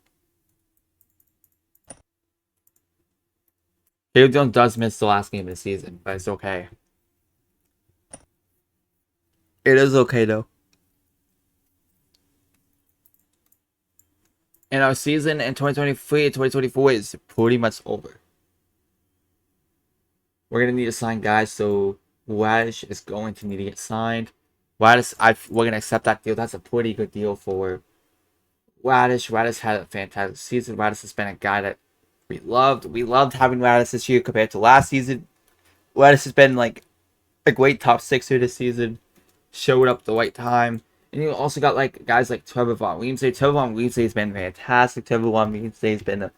Speaker 1: Caleb Jones does miss the last game of the season, but it's okay. It is okay though. And our season in 2023 and 2024 is pretty much over. We're gonna need to sign guys, so Radish is going to need to get signed. Radish, we're gonna accept that deal. That's a pretty good deal for Radish. Radish had a fantastic season. Radish has been a guy that we loved. We loved having Radish this year compared to last season. Radish has been like a great top sixer this season. Showed up the right time. And you also got like guys like Trevor Von Riemsdyk. Trevor Von Riemsdyk has been fantastic. Trevor Von Riemsdyk has been an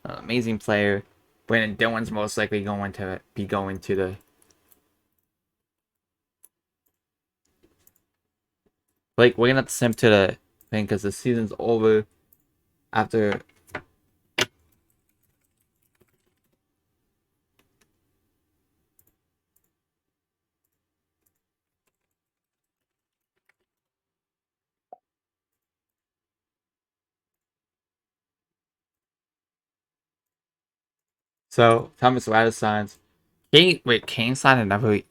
Speaker 1: amazing player. Brandon Dillon's most likely going to be going to the... Like, we're going to have to send him to the thing because the season's over after... So, Thomas Radish signs. Kane signed another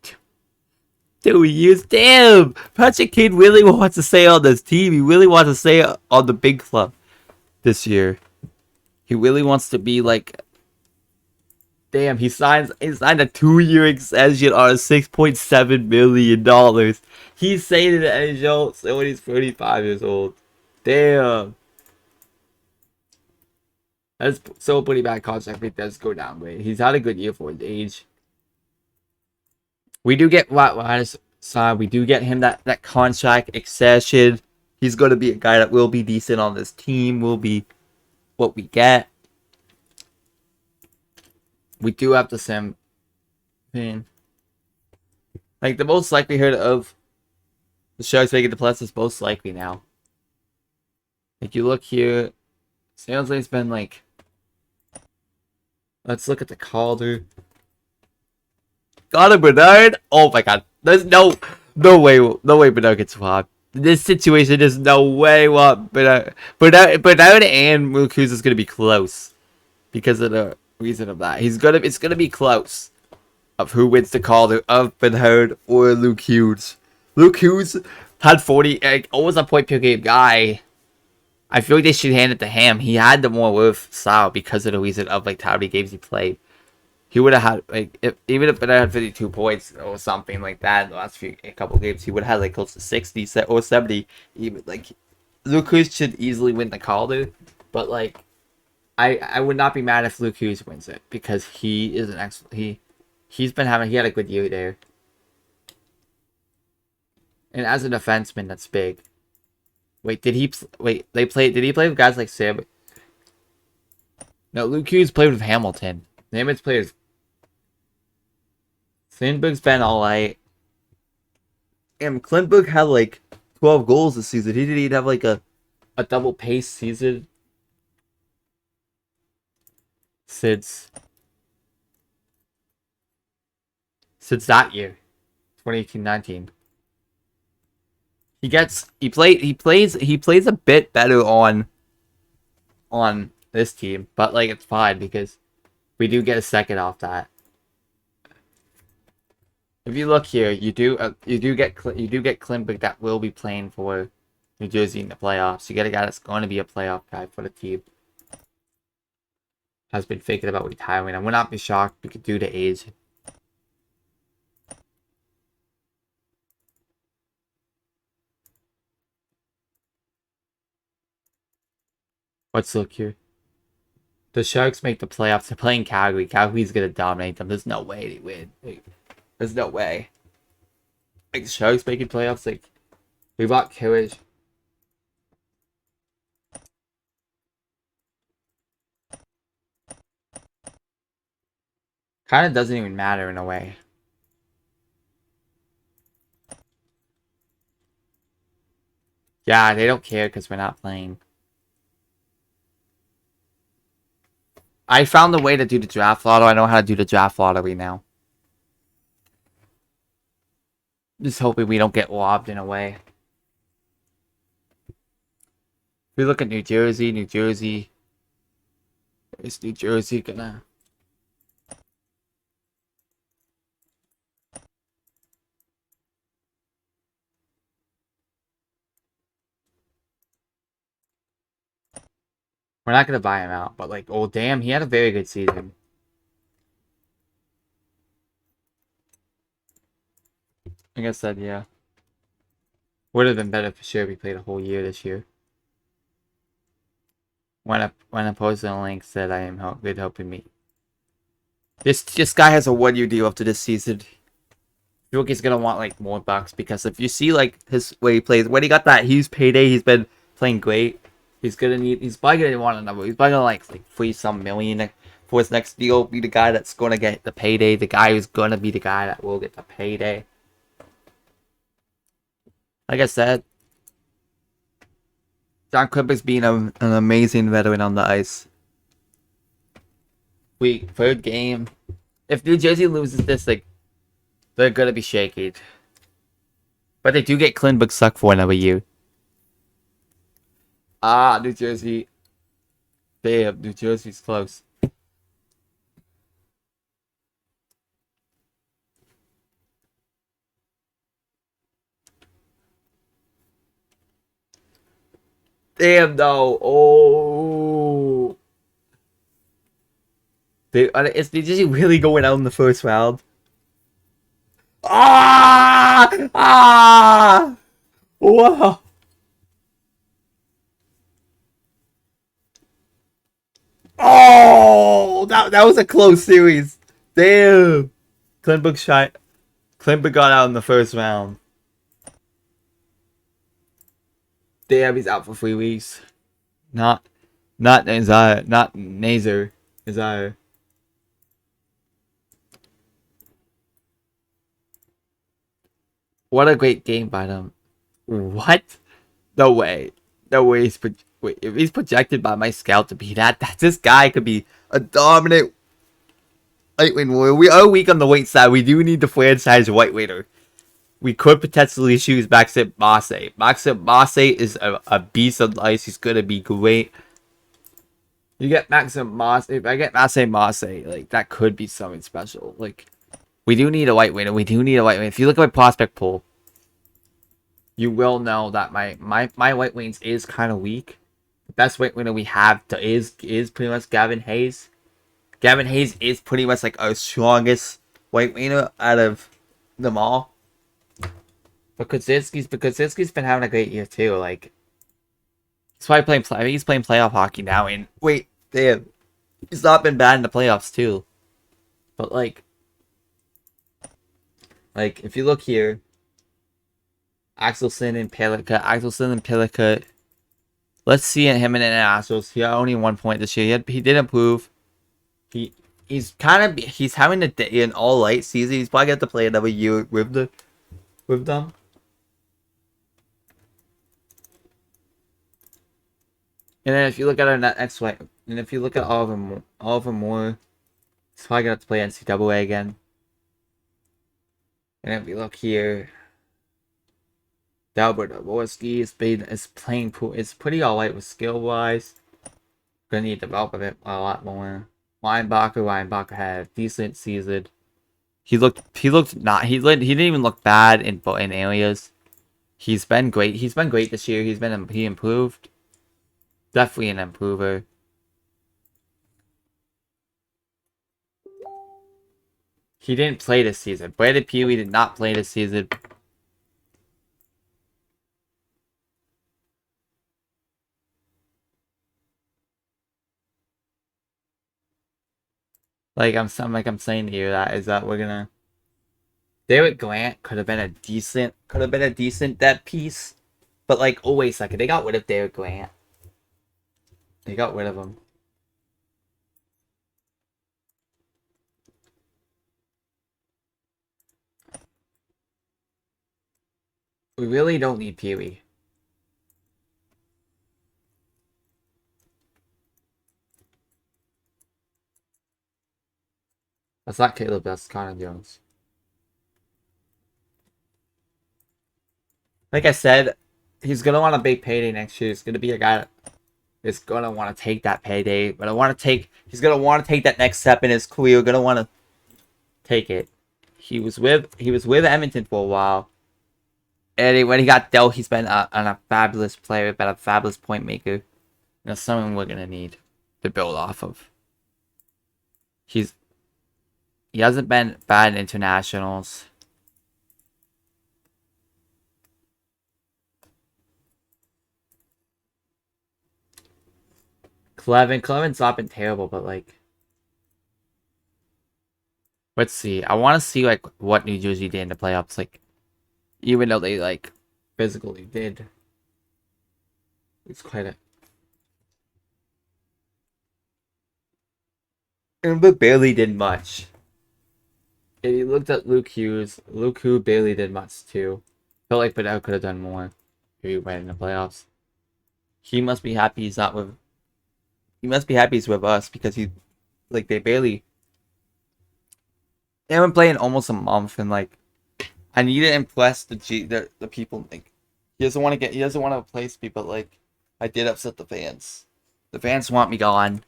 Speaker 1: 2 years. Damn! Patrick Kane really wants to stay on this team. He really wants to stay on the big club this year. He really wants to be like... Damn, he signed a 2-year extension on $6.7 million. He's staying in the NHL so when he's 35 years old. Damn. That's so pretty bad contract. It does go down, but he's had a good year for his age. We do get Radish signed. We do get him that contract extension. He's going to be a guy that will be decent on this team. Will be what we get. We do have to send in. Like, the most likelihood of the Sharks making the playoffs is most likely now. Like, you look here, San Jose's been like... Let's look at the Calder. Connor Bernard? Oh my god. There's no way Bernard gets swapped. In this situation, there's no way what Bernard and Luke Hughes is going to be close. Because of the reason of that. It's gonna be close of who wins the Calder of Bernard or Luke Hughes. Luke Hughes had 40, like, almost a point per game guy. I feel like they should hand it to him. He had the more worth style because of the reason of like how many games he played. He would have had like even if Bernard had 52 points or something like that in the last couple games, he would have had like close to 60 or 70. Even like Luke Hughes should easily win the Calder, but like. I would not be mad if Luke Hughes wins it because he is an excellent he had a good year there. And as a defenseman, that's big. Wait, did he play with guys like Sam? No, Luke Hughes played with Hamilton. Namath's players. Sandberg's been alright. And Klintberg had like 12 goals this season. He didn't even have like a double pace season. Since that year, 2018-19. He plays a bit better on this team, but like it's fine because we do get a second off that. If you look here, you do get Klintberg that will be playing for New Jersey in the playoffs. You get a guy that's going to be a playoff guy for the team. Has been thinking about retiring. I would not be shocked we could do the age. Let's look here. The Sharks make the playoffs. They're playing Calgary. Calgary's gonna dominate them. There's no way they win. There's no way. Like the Sharks making playoffs. Like we bought Courage. Kind of doesn't even matter in a way. Yeah, they don't care because we're not playing. I found a way to do the draft lotto. I know how to do the draft lottery now. Just hoping we don't get robbed in a way. If we look at New Jersey, is New Jersey gonna... We're not gonna buy him out, but like, oh damn, he had a very good season. Like I said, yeah. Would have been better for sure if we played a whole year this year. When a post on link said I am good helping me. This guy has a 1-year deal after this season. I feel like he's gonna want like more bucks because if you see like his way he plays, when he got that huge payday, he's been playing great. He's probably gonna want a number. He's probably gonna like free some million for his next deal. Be the guy that's gonna get the payday. The guy who's gonna be the guy that will get the payday. Like I said, John Clippers being an amazing veteran on the ice. Third game. If New Jersey loses this, like, they're gonna be shaky. But they do get Klinberg suck for another year. Ah, New Jersey. Damn, New Jersey's close. Damn, no. Oh. Is New Jersey really going out in the first round? Ah! Ah! Whoa! Oh! That was a close series. Damn. Klinberg got out in the first round. Damn, he's out for 3 weeks. Not Nazar. Not Nazar. Nazar. What a great game by them. What? No way. No way if he's projected by my scout to be that this guy could be a dominant lightweight warrior. We are weak on the weight side. We do need the franchise lightweighter. We could potentially choose Maxim Masse. Maxim Masse is a beast on the ice. He's gonna be great. You get Maxim Masse. If I get Masse, like that could be something special. Like we do need a lightweighter. We do need a lightweight. If you look at my prospect pool, you will know that my white wings is kind of weak. The best white winger we have is pretty much Gavin Hayes. Gavin Hayes is pretty much like our strongest white winger out of them all. But Kaczynski's been having a great year too. Like he's probably playing playoff hockey now. And wait, damn, he's not been bad in the playoffs too. But like if you look here. Axelson and Pellica. Let's see him in the Astros. He had only 1 point this year. He did improve. He's having an all light season. He's probably got to play another year with them. And then if you look at our next white, and if you look at all of them more, he's probably gonna have to play NCAA again. And if you look here. Dalbert Jaworski is pretty alright with skill wise. Gonna need to develop a lot more. Linebacker had a decent season. He didn't even look bad in areas. He's been great. He's been great this year. He improved. Definitely an improver. He didn't play this season. Brandon Peely did not play this season. Like I'm saying to you that we're gonna. Derek Grant could have been a decent depth piece, but like oh wait a second, they got rid of Derek Grant. They got rid of him. We really don't need Peely. That's not Caleb. That's Connor Jones. Like I said, he's gonna want a big payday next year. He's gonna be a guy that is gonna want to take that payday. But he's gonna want to take that next step in his career. Gonna want to take it. He was with Edmonton for a while. And when he got dealt, he's been a fabulous player, been a fabulous point maker. And that's something we're gonna need to build off of. He hasn't been bad in internationals. Cleven's not been terrible, but like, let's see. I want to see like what New Jersey did in the playoffs. Like, even though they like physically did, it's quite a. And but barely did much. If you looked at Luke Hughes barely did much too. Felt like Bedell could have done more if he went in the playoffs. He must be happy he's not with. He must be happy he's with us because they barely. They haven't played in almost a month, and like, I need to impress the people. Like, he doesn't want to replace me, but like, I did upset the fans. The fans want me gone,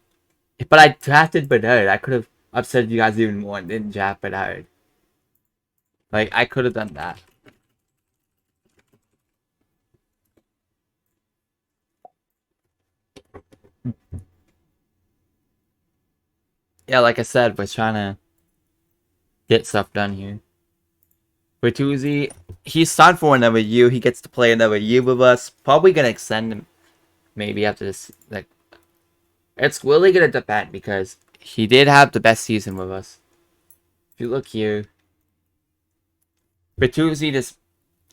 Speaker 1: but I drafted Bedard. I could have upset you guys even more and didn't draft Bedard. Like, I could have done that. Yeah, like I said, we're trying to get stuff done here. Bertuzzi, he's signed for another year. He gets to play another year with us. Probably gonna extend him maybe after this. Like, it's really gonna depend because he did have the best season with us. If you look here, Bertuzzi just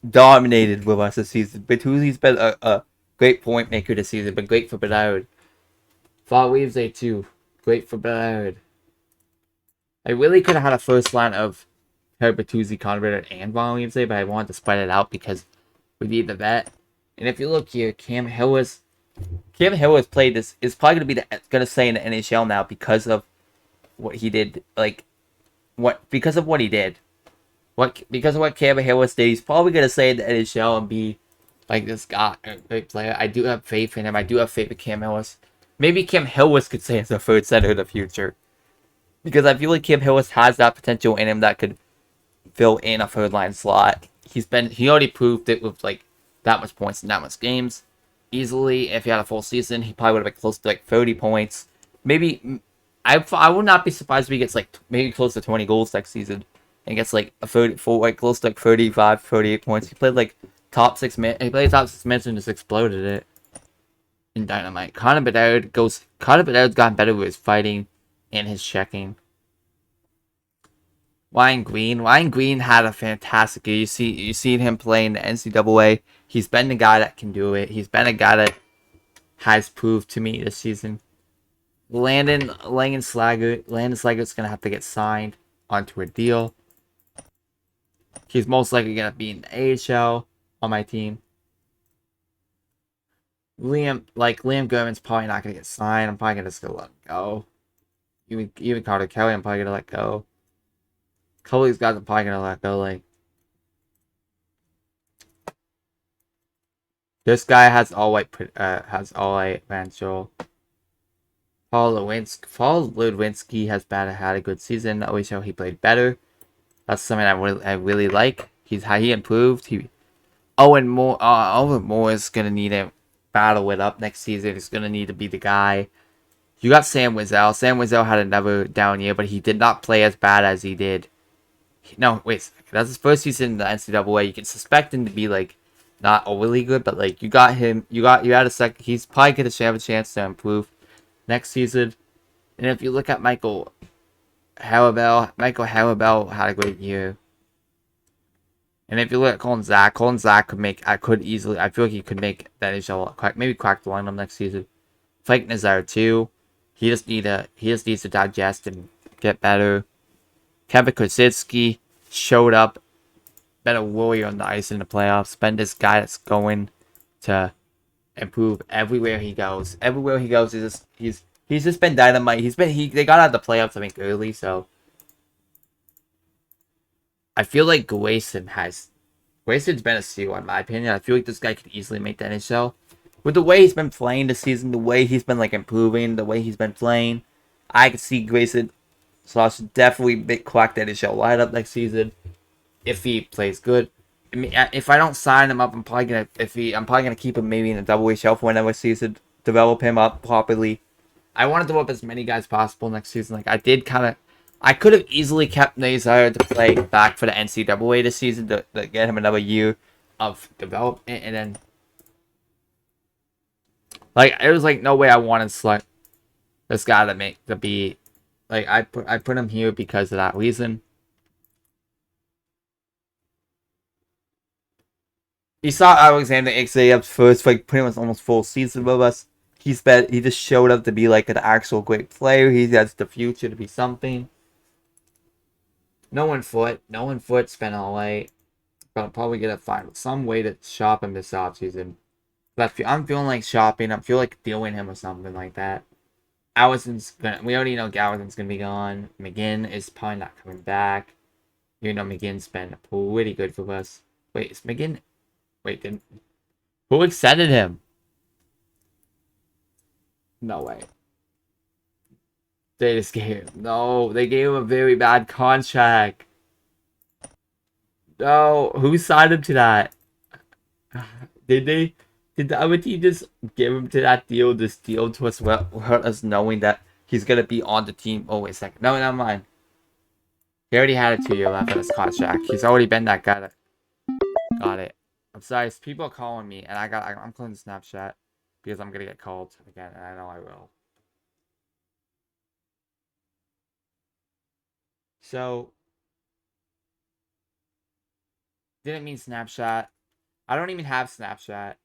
Speaker 1: dominated with us this season. Bertuzzi's been a great point maker this season, but great for Bedard. Fall Weaves A too. Great for Bedard. I really could have had a first line of Bertuzzi, Converter, and Von Weaves A, but I wanted to spread it out because we need the vet. And if you look here, Cam Hillis played this. Is probably gonna stay in the NHL now because of what he did. Because of what he did. Because of what Cam Hillis did, he's probably gonna stay in the NHL and be like this guy, a great player. I do have faith in him. I do have faith in Cam Hillis. Maybe Cam Hillis could stay as a third center in the future. Because I feel like Cam Hillis has that potential in him that could fill in a third line slot. He already proved it with like that much points in that much games. Easily, if he had a full season, he probably would have been close to like 30 points. Maybe I would not be surprised if he gets like maybe close to 20 goals next season and gets like close to like 35, 38 points. He played like top 6 minutes. He played top 6 minutes and just exploded it in Dynamite. Connor Bedard's gotten better with his fighting and his checking. Ryan Green had a fantastic year. You see him playing the NCAA. He's been the guy that can do it. He's been a guy that has proved to me this season. Landon Slaggert's gonna have to get signed onto a deal. He's most likely gonna be in the AHL on my team. Liam Gurman's probably not gonna get signed. I'm probably gonna just let him go. Even Carter Kelly, I'm probably gonna let go. A couple of these guys I'm probably gonna let go. Like, this guy has all white potential. Paul Ludwinski has had a good season. I wish he played better. That's something I really like. He improved. Owen Moore is gonna need to battle it up next season. He's gonna need to be the guy. You got Sam Wizell. Sam Wizell had another down year, but he did not play as bad as he did. No, wait. That's his first season in the NCAA. You can suspect him to be like not overly good, but like you got him. You had a second. He's probably gonna have a chance to improve next season. And if you look at Michael Harabell had a great year. And if you look at Colin Zach could easily. I feel like he could make that NHL maybe crack the lineup next season. Frank Nazar too. He just needs to digest and get better. Kevin Kosinski showed up, been a warrior on the ice in the playoffs. Been this guy that's going to improve everywhere he goes. Everywhere he goes, he's just been dynamite. They got out of the playoffs I think early, so I feel like Grayson's been a steal in my opinion. I feel like this guy could easily make the NHL. With the way he's been playing this season, the way he's been like improving, the way he's been playing, I could see Grayson Slosh definitely crack that NHL lineup next season if he plays good. I mean, if I don't sign him up, I'm probably gonna keep him maybe in the double A shelf for another season, develop him up properly. I want to develop as many guys possible next season. Like I could have easily kept Nazar to play back for the NCAA this season to get him another year of development, and then like it was like no way I wanted this guy to be like I put him here because of that reason. You saw Alexander Xayev's first like pretty much almost full season with us. He just showed up to be like an actual great player. He has the future to be something. No one foot spent all late. But I'm probably gonna find some way to shop him this offseason. But I'm feeling like shopping. I feel like dealing him or something like that. We already know Gallison's gonna be gone. McGinn is probably not coming back. You know McGinn's been pretty good for us. Wait, is McGinn? Wait, who extended him? No way. They just gave him. No, they gave him a very bad contract. No, who signed him to that? Did they? Did the other team just give him to that deal? This deal to us hurt us knowing that he's gonna be on the team. Oh wait a second. No, never mind. He already had a 2-year left on his contract. He's already been that guy that got it. I'm sorry, people are calling me, and I'm closing Snapchat because I'm gonna get called again, and I know I will. So didn't mean Snapchat. I don't even have Snapchat.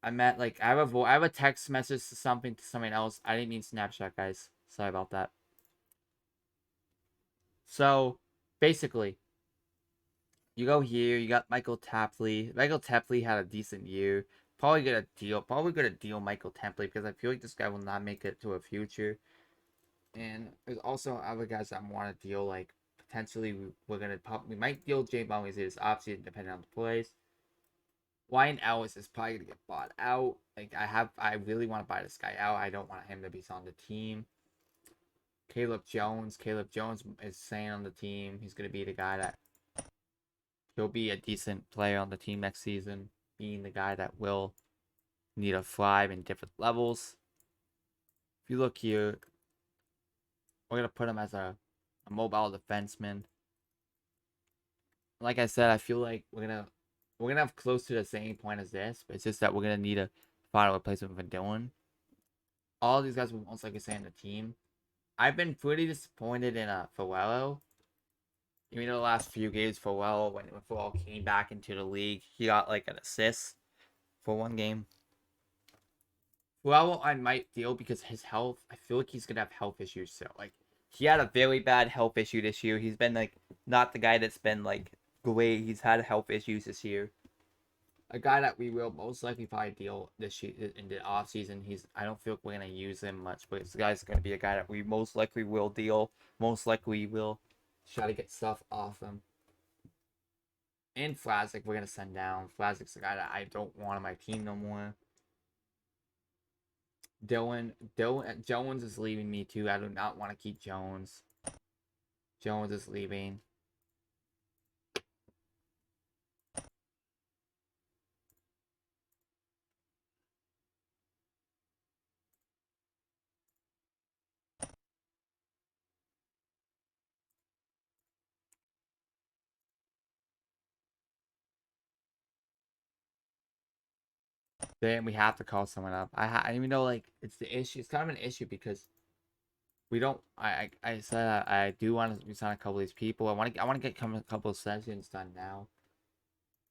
Speaker 1: I meant like I have a text message to someone else. I didn't mean Snapchat, guys. Sorry about that. So basically, you go here. You got Michael Tapley. Michael Tapley had a decent year. Probably gonna deal Michael Tapley because I feel like this guy will not make it to a future. And there's also other guys that I want to deal. Like potentially we might deal Jay Bowman this offseason depending on the plays. Wyatt Ellis is probably gonna get bought out. Like I really want to buy this guy out. I don't want him to be on the team. Caleb Jones is staying on the team. He's gonna be the guy that he'll be a decent player on the team next season, being the guy that will need to thrive in different levels. If you look here, we're gonna put him as a mobile defenseman. Like I said, I feel like we're gonna have close to the same point as this, but it's just that we're gonna need to find a replacement for Dylan. All these guys will most likely stay on the team. I've been pretty disappointed in Ferrello. Even though the last few games, Ferrello, when Ferrello came back into the league, he got like an assist for one game. Ferrello, I might deal because his health. I feel like he's gonna have health issues. So like, he had a very bad health issue this year. He's been like not the guy that's been like great. He's had health issues this year. A guy that we will most likely probably deal this year in the offseason. I don't feel like we're gonna use him much, but this guy's gonna be a guy that we most likely will deal. Most likely will try to get stuff off him. And Flazik, we're gonna send down. Flazik's a guy that I don't want on my team no more. Jones is leaving me too. I do not want to keep Jones. Jones is leaving. Then we have to call someone up. I even know like it's the issue. It's kind of an issue because we don't. I said I do want to sign a couple of these people. I want to get a couple of sessions done now.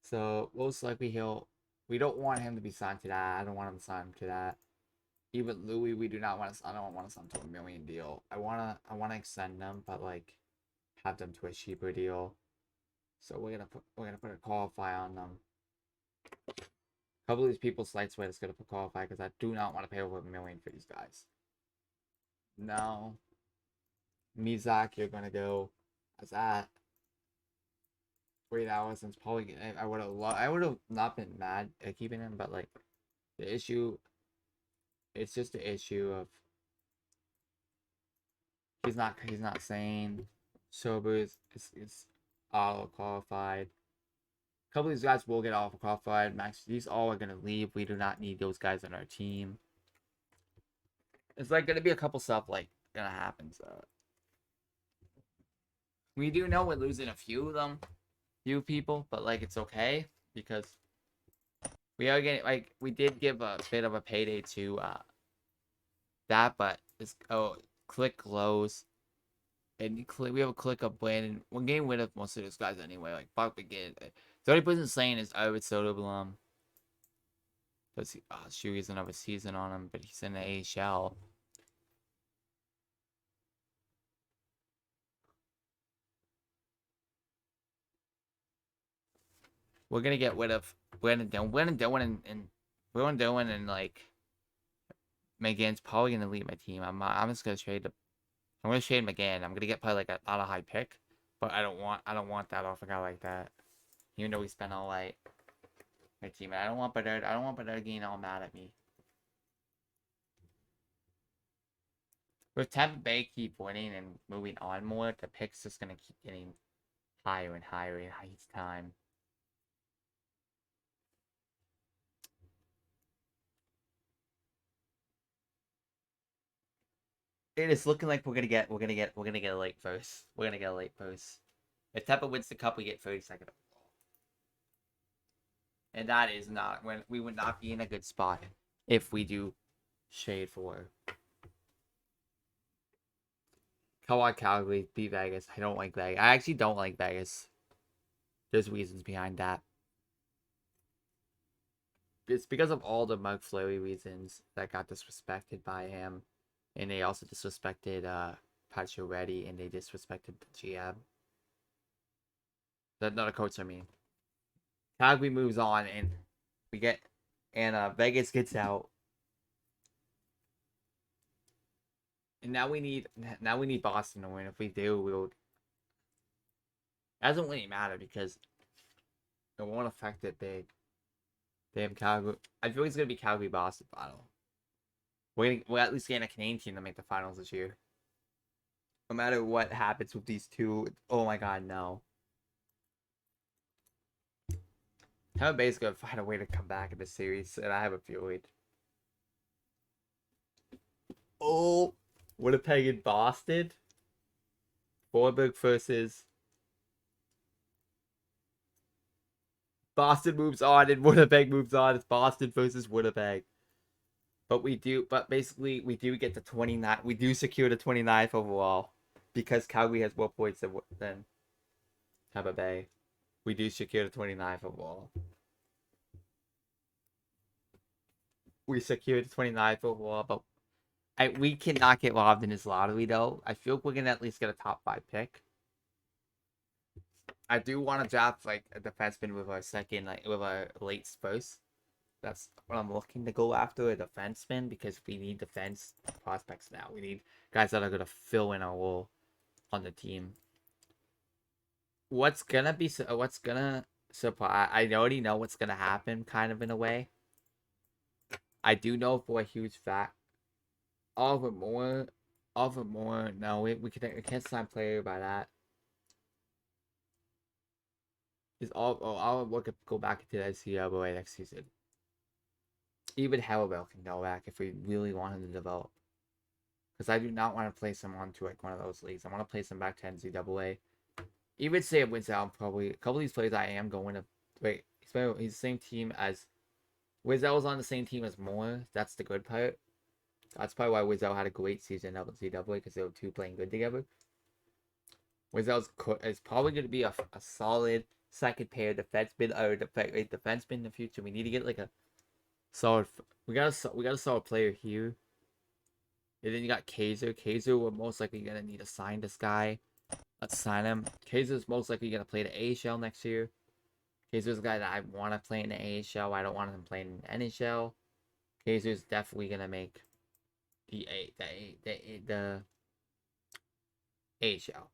Speaker 1: So most likely he'll. We don't want him to be signed to that. I don't want him to sign him to that. Even Louis, we do not want to. I don't want to sign to a million deal. I wanna extend them, but like have them to a cheaper deal. So we're gonna put a qualify on them. A couple of these people's sites where it's gonna put qualify because I do not want to pay over $1 million for these guys. No. Mizak, you're gonna go. That's that. 3 hours since probably I would have not been mad at keeping him, but like the issue, it's just the issue of he's not sane. Sober is auto qualified. A couple of these guys will get auto qualified. Max, these all are gonna leave. We do not need those guys on our team. It's like gonna be a couple stuff like gonna happen. So we do know we're losing a few of them, few people, but like it's okay because we are getting like we did give a bit of a payday to that, but it's click lows. And we have a click up Brandon. We're getting rid of most of those guys anyway. Like Buck again. The only person saying is Ovid Soderblom. Does he? Oh shoot, he has another season on him, but he's in the AHL. We're gonna get rid of Brandon Dillon and like McGinn's probably gonna leave my team. I'm just gonna trade the. I'm gonna trade him again. I'm gonna get probably like not a high pick, but I don't want that off a guy like that. Even though we spent all like my team, I don't want Bedard getting all mad at me. With Tampa Bay keep winning and moving on more, the pick's just gonna keep getting higher and higher each time. It is looking like we're gonna get a late first. We're gonna get a late first. If Tampa wins the cup, we get 32nd overall. And that is not when we would not be in a good spot if we do shade for. Come on, Calgary, beat Vegas. I don't like Vegas. I actually don't like Vegas. There's reasons behind that. It's because of all the Mug Flurry reasons that got disrespected by him. And they also disrespected Pacioretty, and they disrespected the GM. Not a coach, I mean. Calgary moves on, and Vegas gets out. And now we need Boston to win. If we do, we'll. It doesn't really matter because it won't affect it big. Damn Calgary. I feel it's gonna be Calgary Boston final. We're at least getting a Canadian team to make the finals this year. No matter what happens with these two, oh my god, no. Tampa Bay's gonna find a way to come back in this series, and I have a feeling. Oh, Winnipeg and Boston. Forberg versus Boston moves on, and Winnipeg moves on. It's Boston versus Winnipeg. But basically, we do get the 29. We do secure the 29th overall because Calgary has more points than Tampa Bay. We do secure the 29th overall. We secured the 29th overall, but we cannot get robbed in this lottery, though. I feel we're going to at least get a top 5 pick. I do want to draft, like, a defenseman with our second, like, with our late first. That's what I'm looking to go after, a defenseman, because we need defense prospects now. We need guys that are going to fill in our role on the team. What's going to surprise? I already know what's going to happen, kind of, in a way. I do know for a huge fact. Oliver Moore, no, we can't sign player by that. I'll go back into the NCAA next season. Even Hellbell can go back if we really want him to develop. Because I do not want to place him onto like one of those leagues. I want to place him back to NCAA. Even say it wins out, probably a couple of these players I am going to wait. He's the same team as Wizell's on the same team as Moore. That's the good part. That's probably why Wizell had a great season at NCAA because they were two playing good together. Wizell's is probably going to be a solid second pair defenseman or defenseman in the future. We need to get like a solid. We got a solid player here. And then you got Kaiser. Kaiser, we're most likely gonna need to sign this guy. Let's sign him. Kaiser's most likely gonna play the AHL next year. Kaiser's a guy that I want to play in the AHL. I don't want him playing in the NHL. Kaiser's definitely gonna make the AHL.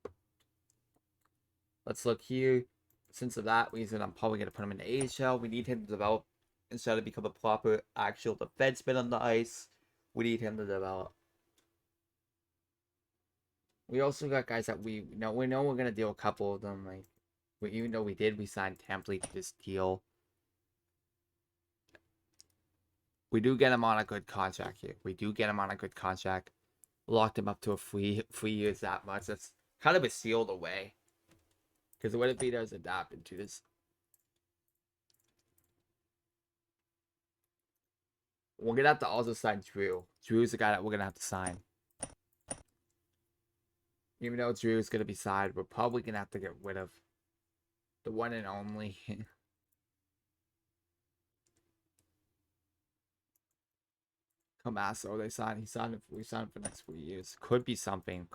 Speaker 1: Let's look here. Since of that reason, I'm probably going to put him in the AHL. We need him to develop instead of become a proper actual defenseman on the ice. We need him to develop. We also got guys that we know we're gonna deal a couple of them. Like, even though we signed Template to this deal. We do get him on a good contract here. We do get him on a good contract. Locked him up to a free years that much. That's kind of a sealed away. Because what if he does adapt into this? We're gonna have to also sign Drew. Drew's the guy that we're gonna have to sign. Even though Drew's gonna be signed, we're probably gonna have to get rid of the one and only. Camasso, we signed him for the next 4 years. Could be something.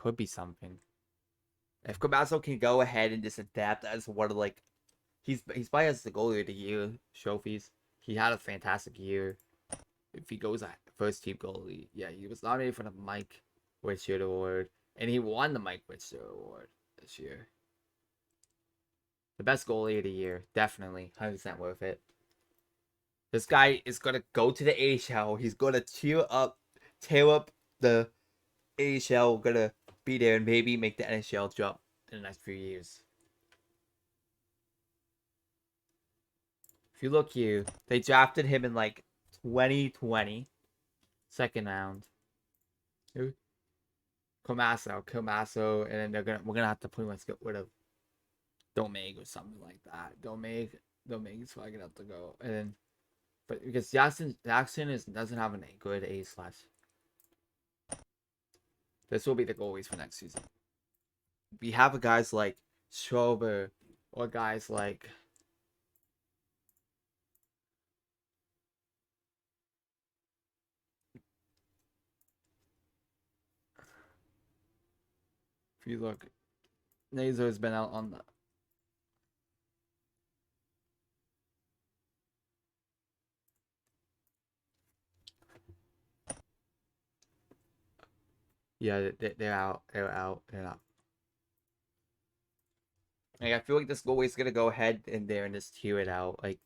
Speaker 1: If Camasso can go ahead and just adapt as one of like he's probably has the goalie of the year trophies. He had a fantastic year. If he goes at first team goalie, yeah, he was nominated for the Mike Whitshire Award, and he won the Mike Whitshire Award this year. The best goalie of the year, definitely, 100% worth it. This guy is gonna go to the AHL. He's gonna tear up the AHL. Gonna be there and maybe make the NHL jump in the next few years. If you look here, they drafted him in like 2020, second round. Camasso, and then we're gonna have to pretty much get rid of Domeg or something like that. Domeg is probably gonna have to go, and then, but because Jackson doesn't have a good A/. This will be the goalies for next season. We have guys like Schrober or guys like if you look, Nazo has been out on the. Yeah, they're out. They're out. They're not. Like, I feel like this goalie is gonna go ahead in there and just tear it out. Like,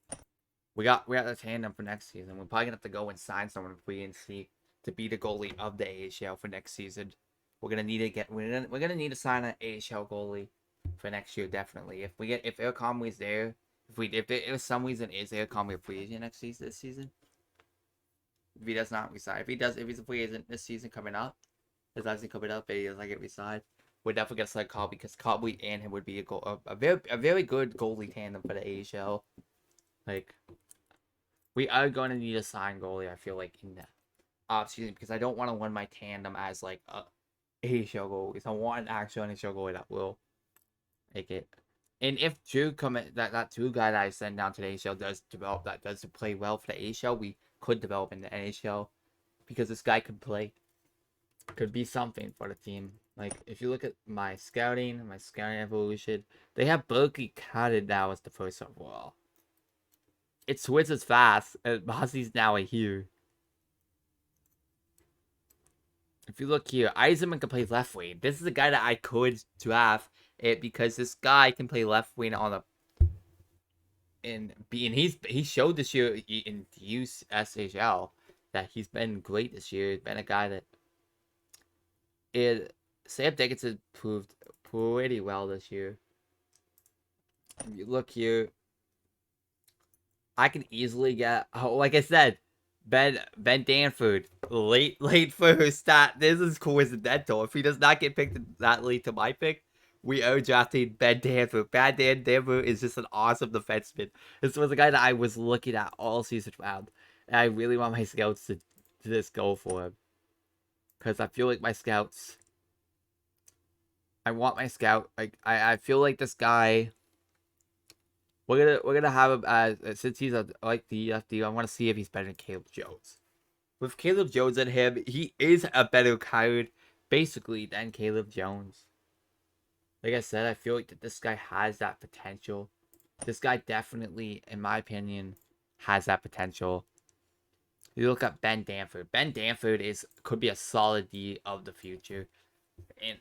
Speaker 1: we got the tandem for next season. We're probably gonna have to go and sign someone free and see to be the goalie of the AHL for next season. We're gonna need to get we're gonna need to sign an AHL goalie for next year, definitely. If Eric Conway's there, if some reason is Eric Conway a free agent this season. If he does not resign, if he's a free agent this season coming up, his last season coming up, and he doesn't get resigned, we're definitely gonna select Cobb because Cobb and him would be a very good goalie tandem for the AHL. Like, we are going to need a sign goalie, I feel like, in the offseason because I don't want to run my tandem as like a AHL goalies. I want an actual NHL goalie that will make it. And if Drew that Drew guy that I send down to the AHL does develop, that does play well for the AHL, we could develop in the NHL because this guy could be something for the team. Like, if you look at my scouting evolution, they have Berkeley counted now as the first overall. It switches fast, and Bossy's now here. If you look here, Eisenman can play left wing. This is a guy that I could draft it because this guy can play left wing on a and he showed this year in USHL that he's been great this year. He's been a guy that Sam Dickinson proved pretty well this year. If you look here, I can easily get, like I said, Ben Danford late first. This is coincidental. If he does not get picked that late to my pick, we are drafting Ben Danford. Danford is just an awesome defenseman. This was a guy that I was looking at all season round, and I really want my scouts to just go for him because I feel like my scouts. I want my scout. Like, I feel like this guy. We're gonna have him as since he's like the DFD. I want to see if he's better than Caleb Jones. With Caleb Jones and him, he is a better card, basically, than Caleb Jones. Like I said, I feel like that this guy has that potential. This guy definitely, in my opinion, has that potential. You look at Ben Danford. Ben Danford could be a solid D of the future, and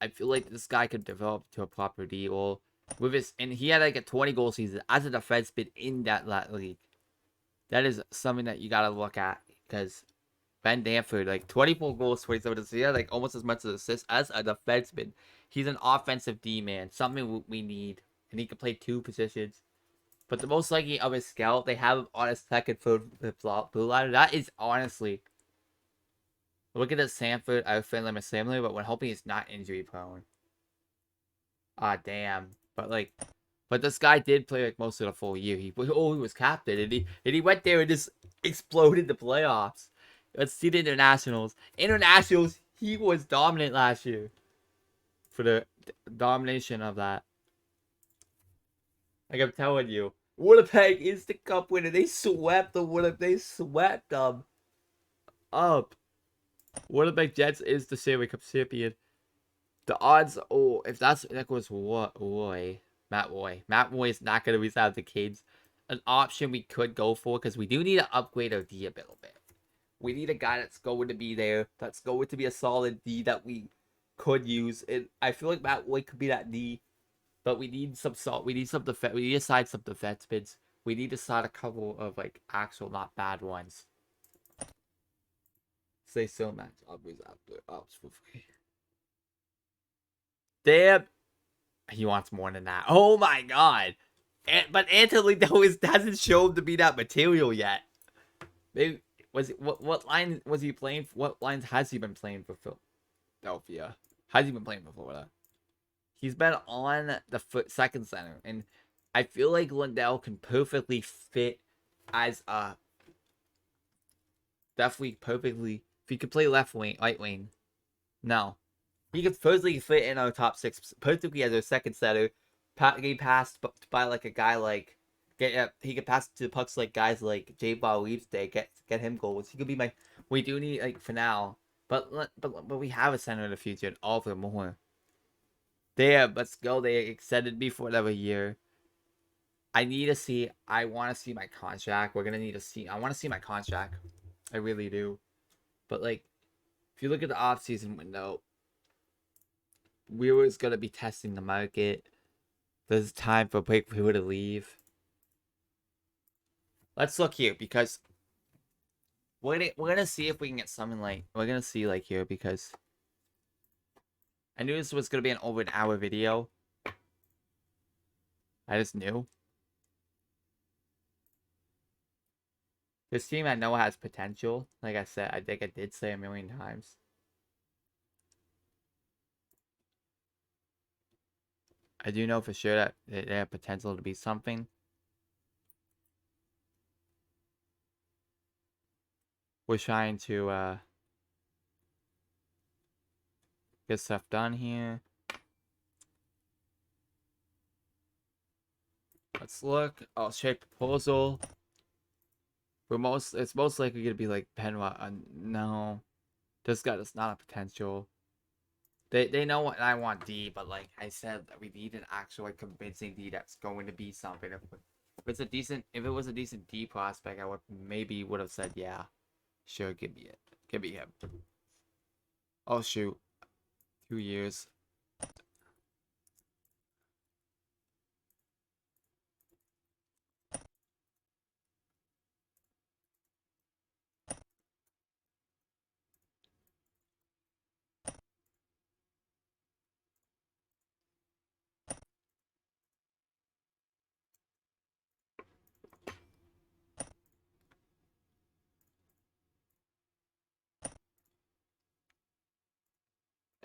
Speaker 1: I feel like this guy could develop to a proper deal with his, and he had like a 20-goal season as a defenseman in that league. That is something that you gotta look at because Ben Danford, like 24 goals, 27 assists. He had like almost as much assists as a defenseman. He's an offensive D man, something we need, and he can play 2 positions. But the most likely of his scout, they have him on his second blue line. That is honestly, look at this Sanford. I would find him a Samler, but when hoping he's not injury prone. Ah, damn. But this guy did play like most of the full year. He was captain, and he went there and just exploded the playoffs. Let's see the internationals. Internationals, he was dominant last year. For the domination of that. Like I'm telling you, Winnipeg is the cup winner. They swept the Winnipeg. They swept them up. Winnipeg Jets is the Stanley Cup champion. The odds, if that was Roy, Matt Roy. Matt Roy is not going to resign the Canes. An option we could go for because we do need to upgrade our D a little bit. We need a guy that's going to be there. That's going to be a solid D that we could use. And I feel like Matt Roy could be that D. But we need some salt. We need some defense. We need to sign some defensemen. We need to sign a couple of like actual not bad ones. Say so, Max. Always after ops for free. Damn. He wants more than that. Oh my god. But Anthony though hasn't shown to be that material yet. Maybe what line was he playing? What lines has he been playing for Philadelphia? Has he been playing for Florida? He's been on the second center, and I feel like Lindell can perfectly fit as a definitely perfectly. If he could play left wing, right wing, no, he could perfectly fit in our top 6 perfectly as our second center. Getting passed by like a guy like he could pass to the pucks like guys like J. Ball Leaves Day get him goals. He could be my. We do need like for now, but we have a center in the future and offer more. There, let's go. They extended me for another year. I need to see. I want to see my contract. We're gonna need to see. I want to see my contract. I really do. But like, if you look at the offseason window, we were gonna be testing the market. There's time for people to leave. Let's look here because we're gonna see if we can get something like we're gonna see like here because I knew this was gonna be an over an hour video. I just knew. This team I know has potential. Like I said, I think I did say a million times. I do know for sure that they have potential to be something. We're trying to get stuff done here. Let's look. Oh, shape proposal. It's most likely gonna be like Penwa. No, this guy is not a potential. They know what I want D, but like I said, we need an actual like, convincing D that's going to be something. If it was a decent D prospect, I would have said yeah, sure, give me it, give me him. Oh shoot, 2 years.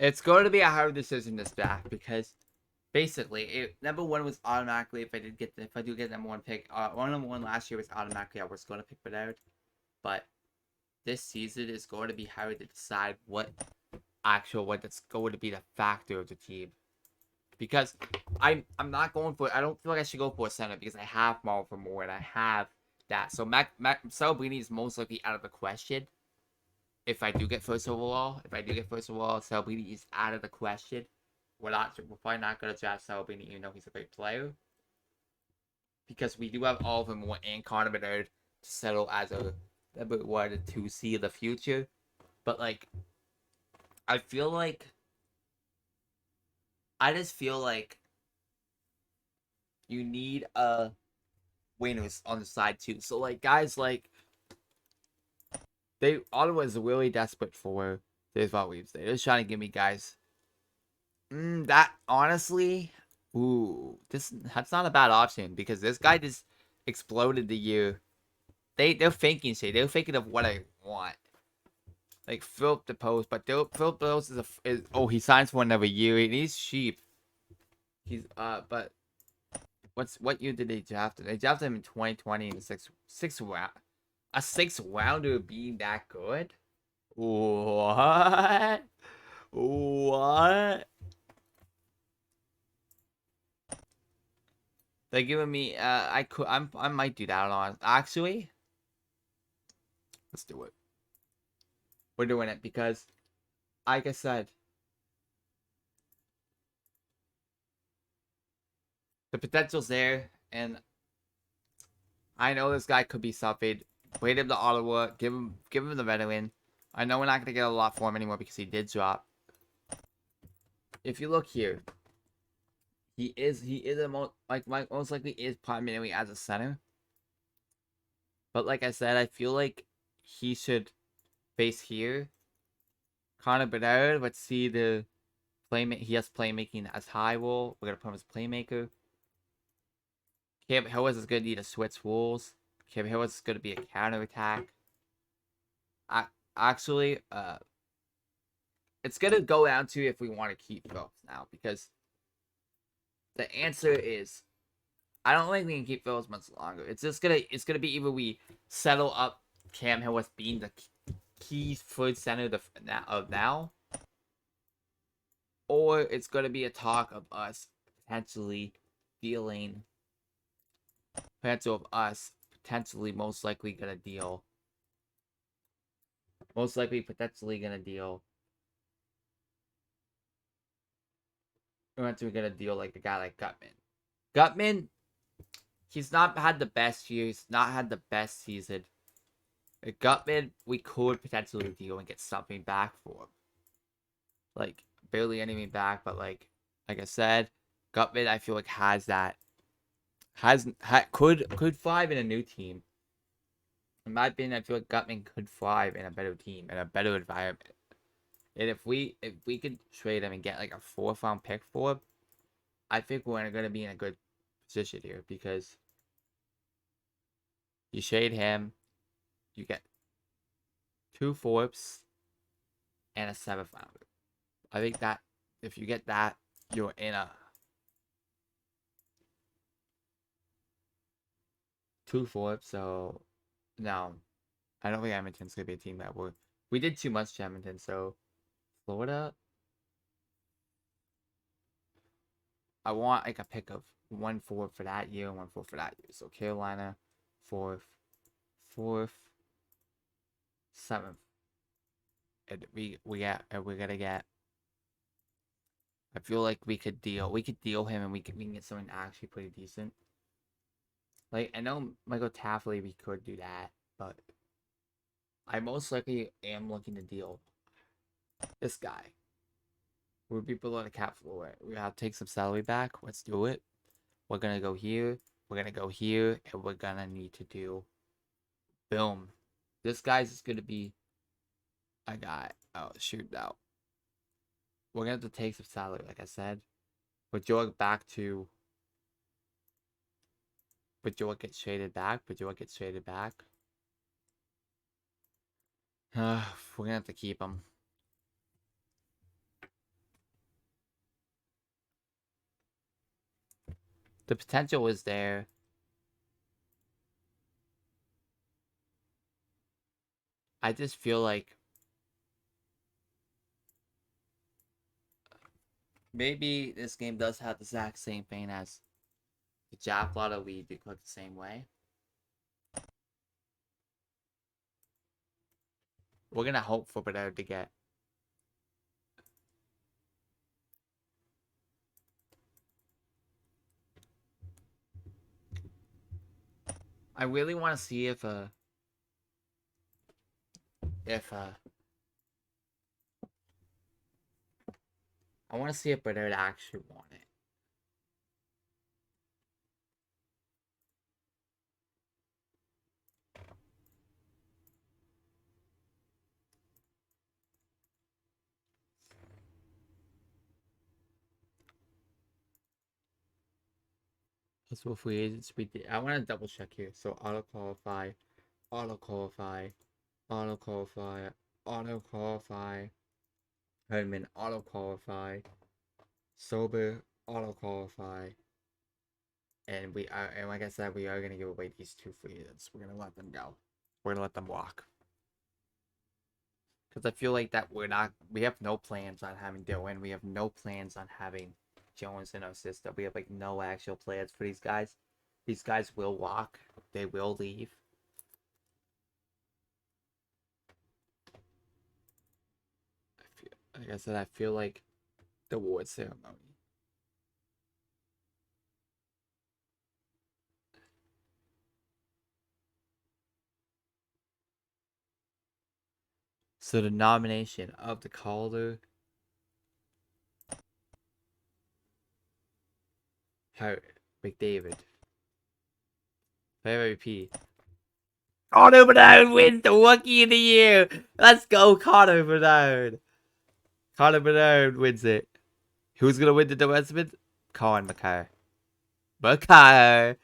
Speaker 1: It's going to be a hard decision this draft because basically, number 1 was automatically if I do get number 1 pick. Number 1 last year was automatically I was going to pick Bedard, but this season is going to be hard to decide what that's going to be the factor of the team because I'm not going for. I don't feel like I should go for a center because I have Marvin Moore and I have that. So Salvini is most likely out of the question. If I do get first overall, Salvini is out of the question. We're probably not gonna draft Salvini even though he's a great player. Because we do have all of them and Connor Bedard to settle as a number 1 to see the future. But like I feel like I just feel like you need a winners on the side too. So like guys like Ottawa is really desperate for Daysville Weaves. They're just trying to give me guys. That honestly, that's not a bad option because this guy just exploded the year. They're thinking shit. They're thinking of what I want. Like Philip the Post, but Philip the Post is he signs for another year. He's cheap. He's but what year did they draft him? They drafted him in 2020 in the six round. A six rounder being that good? What? What? They're giving me I might do that on actually. Let's do it. We're doing it because like I said, the potential's there and I know this guy could be something. Wait him to Ottawa, give him the veteran. I know we're not gonna get a lot for him anymore because he did drop. If you look here, he is a most likely is primarily as a center. But like I said, I feel like he should face here. Connor Bedard, let's see the he has playmaking as high role. We're gonna put him as playmaker. Cam Hillis is gonna need to switch roles. Cam Hillis is gonna be a counter attack. Actually, it's gonna go down to if we want to keep Phillips now because the answer is I don't think we can keep Phillips much longer. It's gonna be either we settle up Cam Hillis being the key third center of now, or it's gonna be a talk of us potentially dealing potential of us potentially most likely gonna deal we're gonna deal like a guy like Gutman. Gutman, he's not had the best year. He's not had the best season. Gutman, we could potentially deal and get something back for him. Like barely anything back, but like I said, Gutman I feel like could thrive in a new team. In my opinion, I feel like Gutman could thrive in a better team and a better environment. And if we could trade him and get like a 4th round pick for him, I think we're gonna be in a good position here because you trade him, you get 2 4ths and a 7th rounder. I think that if you get that, you're in a 2 4ths. So no, I don't think Edmonton's gonna be a team that we did too much to Edmonton. So Florida, I want like a pick of 1 4 for that year and 1 4 for that year. So Carolina, 4th, 7th, and we're gonna get. I feel like we could deal him and we can get something actually pretty decent. Like I know Michael Taffley, we could do that, but I most likely am looking to deal this guy. We'll be below the cap floor. We have to take some salary back. Let's do it. We're gonna go here. We're gonna go here, and we're gonna need to do. Boom. This guy's just gonna be a guy. Oh shoot! Now we're gonna have to take some salary, like I said. But Joe back to. But Joe gets traded back. We're gonna have to keep him. The potential is there. I just feel like maybe this game does have the exact same thing as the Japlot lead. They click the same way. We're gonna hope for better to get. I really want to see if I want to see if Bernard actually won it. That's what free agents we did. I want to double check here. So auto qualify, auto qualify, auto qualify, auto qualify, Herman, auto qualify, sober, auto qualify, and we are, and like I said, we are gonna give away these 2 free agents. We're gonna let them go. We're gonna let them walk. Because I feel like that we have no plans on having Dylan. We have no plans on having Jones in our system. We have like no actual plans for these guys. These guys will walk. They will leave. Like I said, I feel like the award ceremony. So the nomination of the Calder, McDavid, MVP. Connor Bedard wins the Rookie of the Year. Let's go, Connor Bedard. Connor Bedard wins it. Who's gonna win the defenseman? Colin McCarr. McCarr.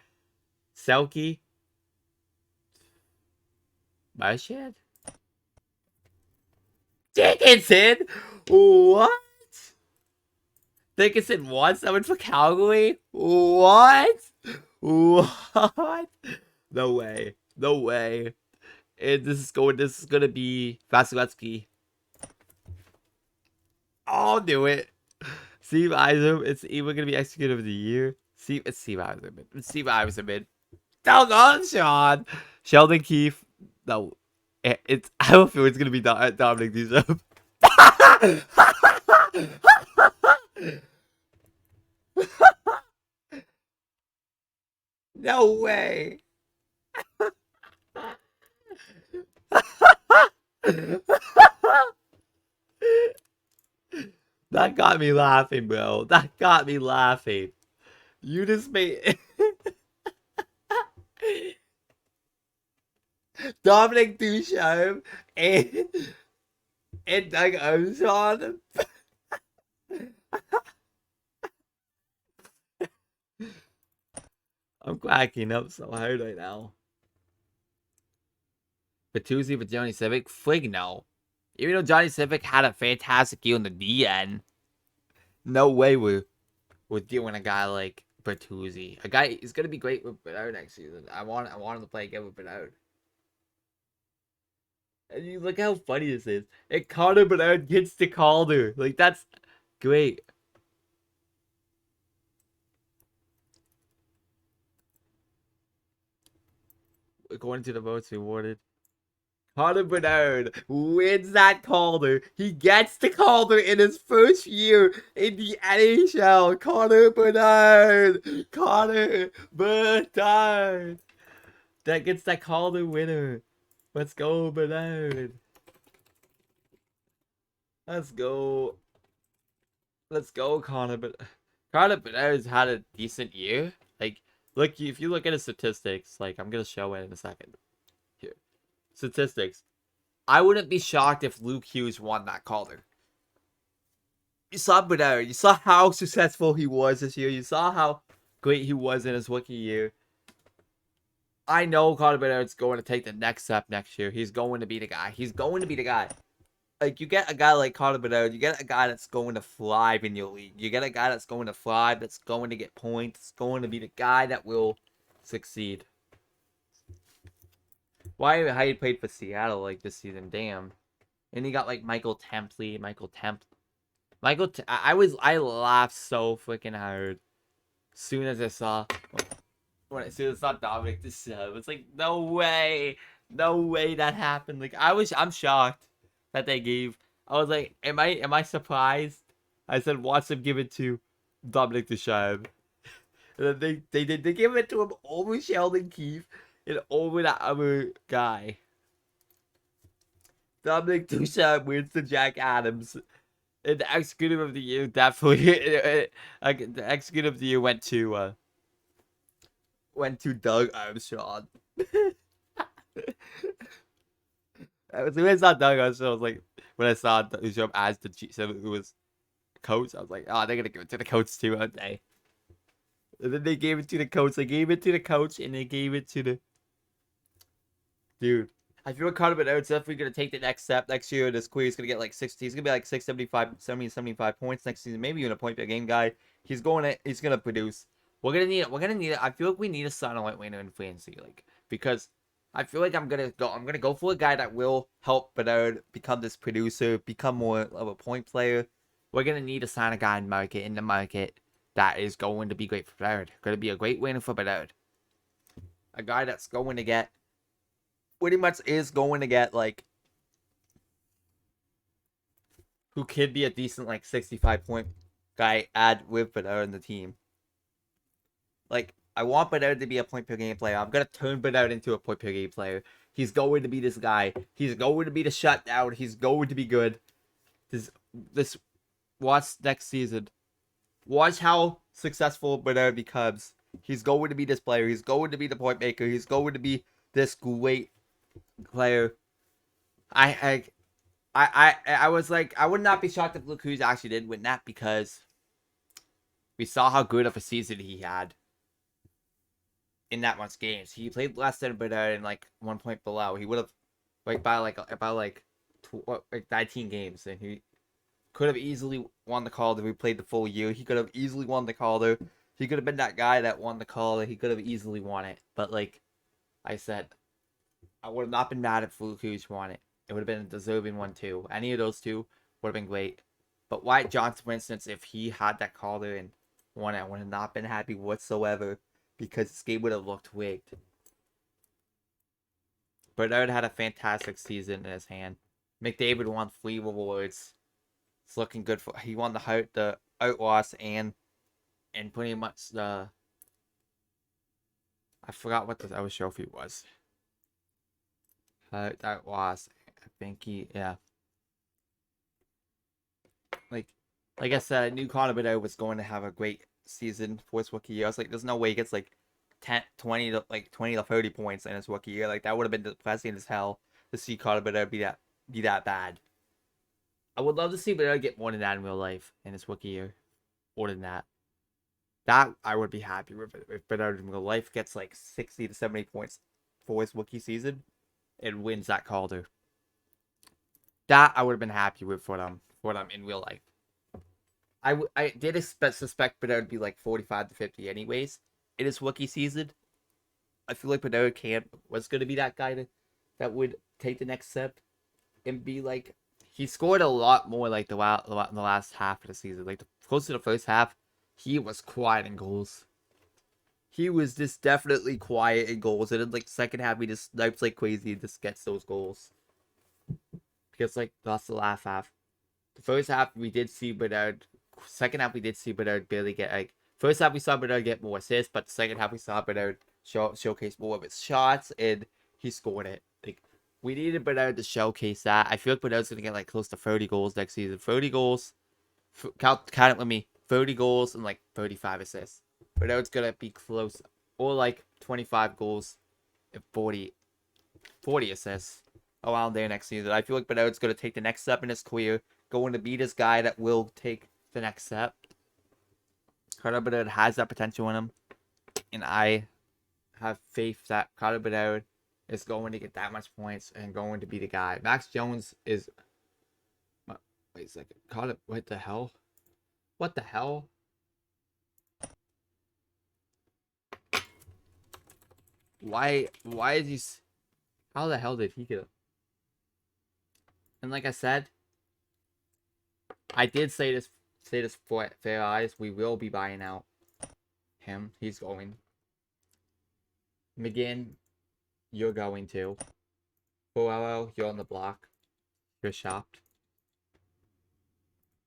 Speaker 1: Selkie. Marchand. Dickinson. What? Dickinson won someone for Calgary? What? What? No way. No way. And this is gonna be Vasilevsky. I'll do it. Steve Eisenman. It's either gonna be Executive of the Year. It's Steve Eisenman. It's Steve Eisenman. Doggone Sean. Sheldon Keefe. No. It's I don't feel it's gonna be Dominic Duchamp. No way. That got me laughing, bro. That got me laughing. You just made Dominic Duchamp and Doug Armstrong. I'm cracking up so hard right now. Bertuzzi with Johnny Civic? Frig no. Even though Johnny Civic had a fantastic year in the DN, no way we're dealing a guy like Bertuzzi. A guy is gonna be great with Bernard next season. I want him to play again with Bernard. And you look how funny this is. And Connor Bernard gets to Calder. Like that's great. According to the votes awarded, Connor Bernard wins that Calder. He gets the Calder in his first year in the NHL. Connor Bernard. Connor Bernard. That gets that Calder winner. Let's go, Bernard. Let's go. Let's go, Connor. But Connor Bernard's had a decent year. Like, look, if you look at his statistics, like I'm gonna show it in a second. Here, statistics. I wouldn't be shocked if Luke Hughes won that Calder. You saw Bernard. You saw how successful he was this year. You saw how great he was in his rookie year. I know Connor Bernard's going to take the next step next year. He's going to be the guy. He's going to be the guy. Like, you get a guy like Connor Bernard, you get a guy that's going to thrive in your league. You get a guy that's going to thrive, that's going to get points, going to be the guy that will succeed. Why how he played for Seattle like this season? Damn. And he got like Michael Templey. I laughed so freaking hard. Soon as I saw Dominic Duchamp, it's like no way that happened. Like I'm shocked that they gave. I was like, am I surprised? I said, watch them give it to Dominic Duchamp. And then they gave it to him over Sheldon Keefe and over that other guy. Dominic Duchamp wins to Jack Adams. the executive of the year definitely. The executive of the year went to Doug Armstrong. When I saw Doug Armstrong, I was like, when I saw the show as the G7 who was coach, I was like, oh, they're gonna give it to the coach too, aren't they? And then they gave it to the coach. They gave it to the coach, and they gave it to the dude. I feel like Connor Bedard's definitely gonna take the next step next year in his career. He's gonna get like 60. He's gonna be like 675, 70, 75 points next season. Maybe even a point per game guy. He's gonna produce. We're gonna need it. We're gonna need it. I feel like we need a satellite winner in fantasy, like, because I feel like I'm gonna go for a guy that will help Bedard become this producer, become more of a point player. We're gonna need to sign a guy in the market that is going to be great for Bedard. Gonna be a great winner for Bedard. A guy that's going to get pretty much is going to get like who could be a decent like 65-point guy add with Bedard in the team. Like, I want Bedard to be a point per game player. I'm gonna turn Bedard into a point per game player. He's going to be this guy. He's going to be the shutdown. He's going to be good. This watch next season. Watch how successful Bedard becomes. He's going to be this player. He's going to be the point maker. He's going to be this great player. I was like, I would not be shocked if Luke Hughes actually did win that, because we saw how good of a season he had in that much games. He played less than Bedard and like 1 point below. He would have like by like about like 19 games, and he could have easily won the Calder if he played the full year. He could have easily won the Calder. He could have been that guy that won the Calder. He could have easily won it. But like I said, I would have not been mad if Luke Hughes won it. It would have been a deserving one too. Any of those two would have been great. But Wyatt Johnson, for instance, if he had that Calder and won it, I would have not been happy whatsoever, because this game would have looked rigged. Bernard had a fantastic season in his hand. McDavid won 3 awards. It's looking good for. He won the Outlaws and pretty much the. I forgot what the other trophy was. Outlaws. I think yeah. Like I said, I knew Connor Bedard was going to have a great season for his rookie year. I was like, there's no way he gets like 20 to 30 points in his rookie year. Like, that would have been depressing as hell to see Connor Bedard be that bad. I would love to see Bedard get more than that in real life in his rookie year. More than that. That I would be happy with. If Bedard in real life gets like 60 to 70 points for his rookie season and wins that Calder. That I would have been happy with for them in real life. I did suspect Bedard would be like 45 to 50 anyways in his rookie season. I feel like Bedard was going to be that guy that would take the next step and be like, he scored a lot more like in the last half of the season. Like, close to the first half, he was quiet in goals. He was just definitely quiet in goals, and then like second half, he just snipes like crazy and just gets those goals. Because like that's the last half. The first half we did see Bedard. Second half we did see Bedard barely get like. First half we saw Bedard get more assists, but the second half we saw Bedard showcase more of his shots, and he scored it. Like, we needed Bedard to showcase that. I feel like Bedard's gonna get like close to 30 goals next season. 30 goals. Count it with me. 30 goals and like 35 assists. Bedard's gonna be close, or like 25 goals and 40 assists around there next season. I feel like Bedard's gonna take the next step in his career, going to be this guy that will take the next step. Carter Bedard has that potential in him, and I have faith that Carter Bedard is going to get that much points and going to be the guy. Max Jones is. Wait a second. Carter, what the hell? What the hell? Why is he? How the hell did he get? And like I said, I did say this for Fair Eyes. We will be buying out him. He's going. McGinn, you're going to. Boello, you're on the block. You're shopped.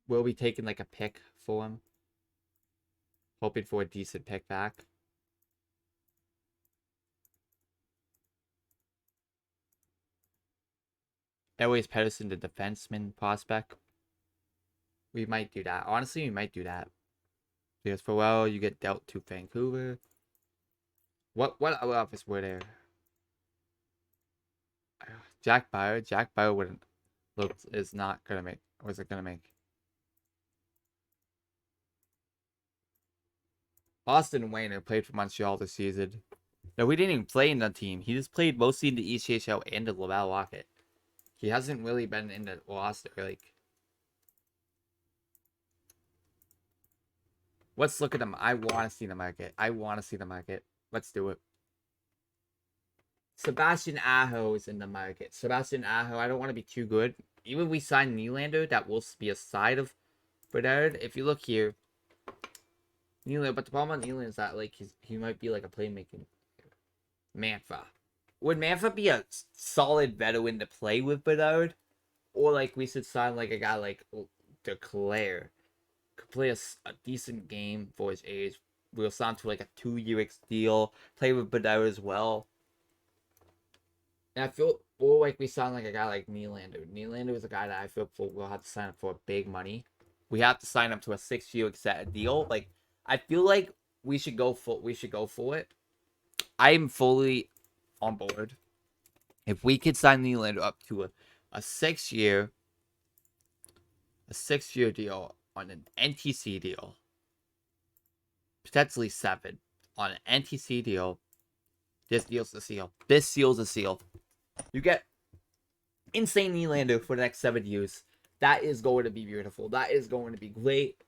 Speaker 1: We'll be taking like a pick for him. Hoping for a decent pick back. Elias Pettersson, the defenseman prospect. We might do that. Honestly, we might do that. Because for well, you get dealt to Vancouver. What other office were there? Jack Bauer. Jack Bauer wouldn't look is not gonna make. Was it gonna make? Austin Wayne, who played for Montreal this season. No, we didn't even play in the team. He just played mostly in the ECHL and the Laval Rocket. He hasn't really been in the roster. Like, let's look at them. I want to see the market. I want to see the market. Let's do it. Sebastian Aho is in the market. Sebastian Aho, I don't want to be too good. Even if we sign Nylander, that will be a side of Bedard. If you look here, Nylander, but the problem with Nylander is that like he might be like a playmaking Mantha. Would Mantha be a solid veteran to play with Bedard? Or like we should sign like a guy like Declare. Could play a decent game for his age. We'll sign to like a 2-year deal. Play with Bedard as well. And I feel, or like we sign like a guy like Nylander. Nylander is a guy that I feel we'll have to sign up for big money. We have to sign up to a 6-year set deal. Like I feel like we should go for it. I'm fully on board. If we could sign Nylander up to a 6-year deal on an NTC deal, potentially 7 on an NTC deal, this deal's the seal. This seal's a seal. You get insane Nylander for the next 7 years. That is going to be beautiful. That is going to be great.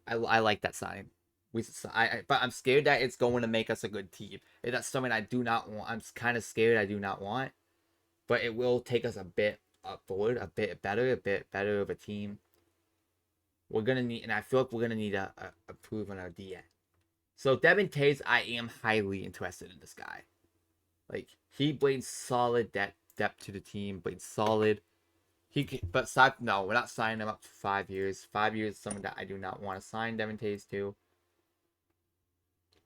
Speaker 1: I like that sign. But I'm scared that it's going to make us a good team. And that's something I do not want. I'm kind of scared I do not want. But it will take us a bit forward, a bit better of a team. We're going to need, and I feel like we're going to need a prove on our DN. So Devin Taves, I am highly interested in this guy. Like, he brings solid depth to the team, brings solid. No, we're not signing him up for 5 years. 5 years is something that I do not want to sign Devin Taves to.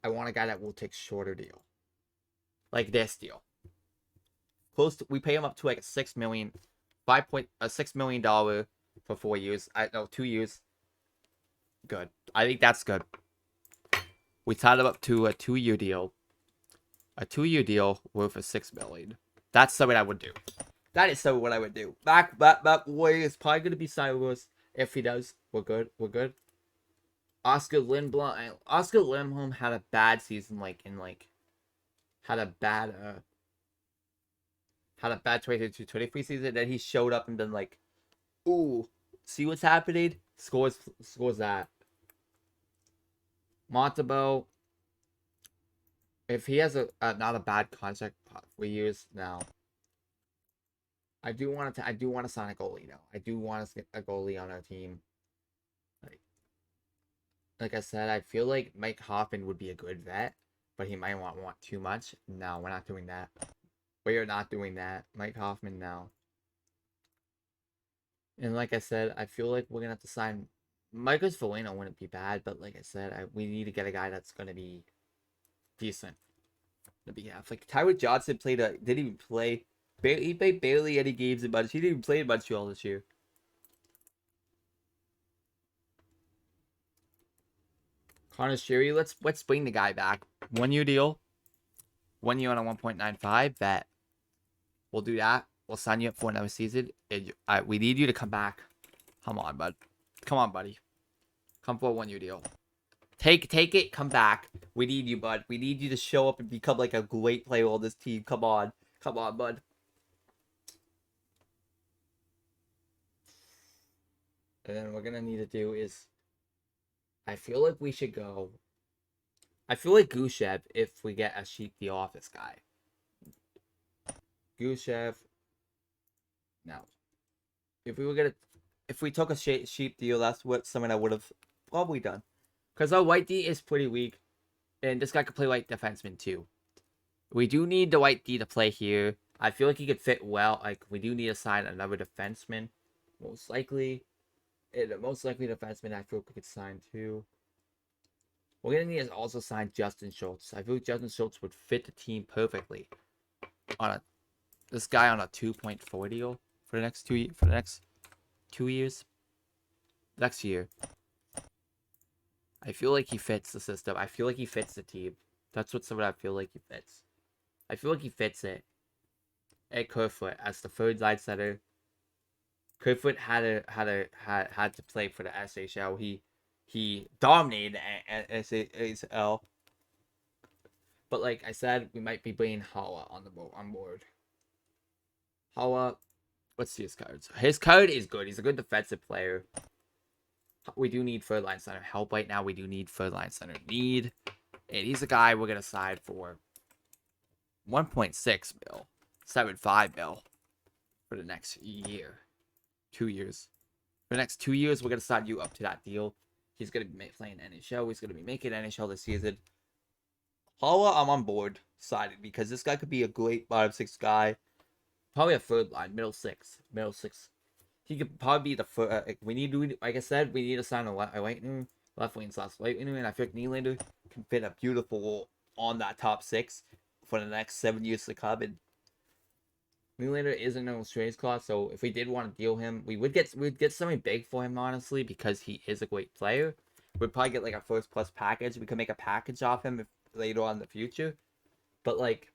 Speaker 1: I want a guy that will take shorter deal. Like this deal. We pay him up to like a $6 million for 4 years. 2 years. Good. I think that's good. We tied him up to a 2-year deal. A 2-year deal worth of $6 million. That's something I would do. That is something what I would do. Back Warrior is probably gonna be signed with us. If he does, we're good. Oscar Lindblom had a bad season, had a bad 22-23 season. Then he showed up and been like, ooh, see what's happening? Scores that. Montembeault, if he has not a bad contract for years now, I do want to sign a goalie now. I do want to get a goalie on our team. Like I said, I feel like Mike Hoffman would be a good vet, but he might want too much. No, we're not doing that. We are not doing that. Mike Hoffman now. And like I said, I feel like we're gonna have to sign. Marcus Foligno wouldn't be bad, but like I said, we need to get a guy that's gonna be decent. To be half. Like Tyler Johnson didn't even play. He played barely any games in Montreal. He didn't even play in Montreal this year. Connor Sherry, let's bring the guy back. 1-year deal. 1 year on a 1.95 bet. We'll do that. We'll sign you up for another season. We need you to come back. Come on, bud. Come on, buddy. Come for a 1-year deal. Take it. Come back. We need you, bud. We need you to show up and become like a great player on this team. Come on, bud. And then what we're gonna need to do is, I feel like we should go. I feel like Gusev if we get a Sheep the Office guy. Gusev. Now, if we took a Sheep deal, that's something I would have probably done. Because our white D is pretty weak, and this guy could play white defenseman too. We do need the white D to play here. I feel like he could fit well. Like we do need to sign another defenseman, most likely. And the most likely defenseman I feel we could sign too. We're gonna need to also sign Justin Schultz. I feel like Justin Schultz would fit the team perfectly. This guy on a 2.4 deal for the next 2 years. Next year. I feel like he fits the system. I feel like he fits the team. That's what I feel like he fits. I feel like he fits it. At Kerfoot as the third line center. Kerfoot had to play for the SHL. He dominated at SHL. But like I said, we might be bringing Hawa on board. Hawa, let's see his cards. His card is good. He's a good defensive player. We do need third line center help right now. We do need third line center need. And he's a guy we're gonna sign for 1.6 mil, 7.5 mil for the next year. 2 years. For the next 2 years, we're gonna sign you up to that deal. He's gonna be playing NHL. He's gonna be making NHL this season. Hala, I'm on board signing because this guy could be a great bottom six guy. Probably a third line, middle six. He could probably be the first. We need to, like I said, we need to sign a left wing slash right wing, and I feel like Nylander can fit a beautiful on that top six for the next 7 years to come. And Nylander isn't no trades clause, so if we did want to deal him, we'd get something big for him, honestly, because he is a great player. We'd probably get like a first plus package. We could make a package off him if, later on in the future. But like,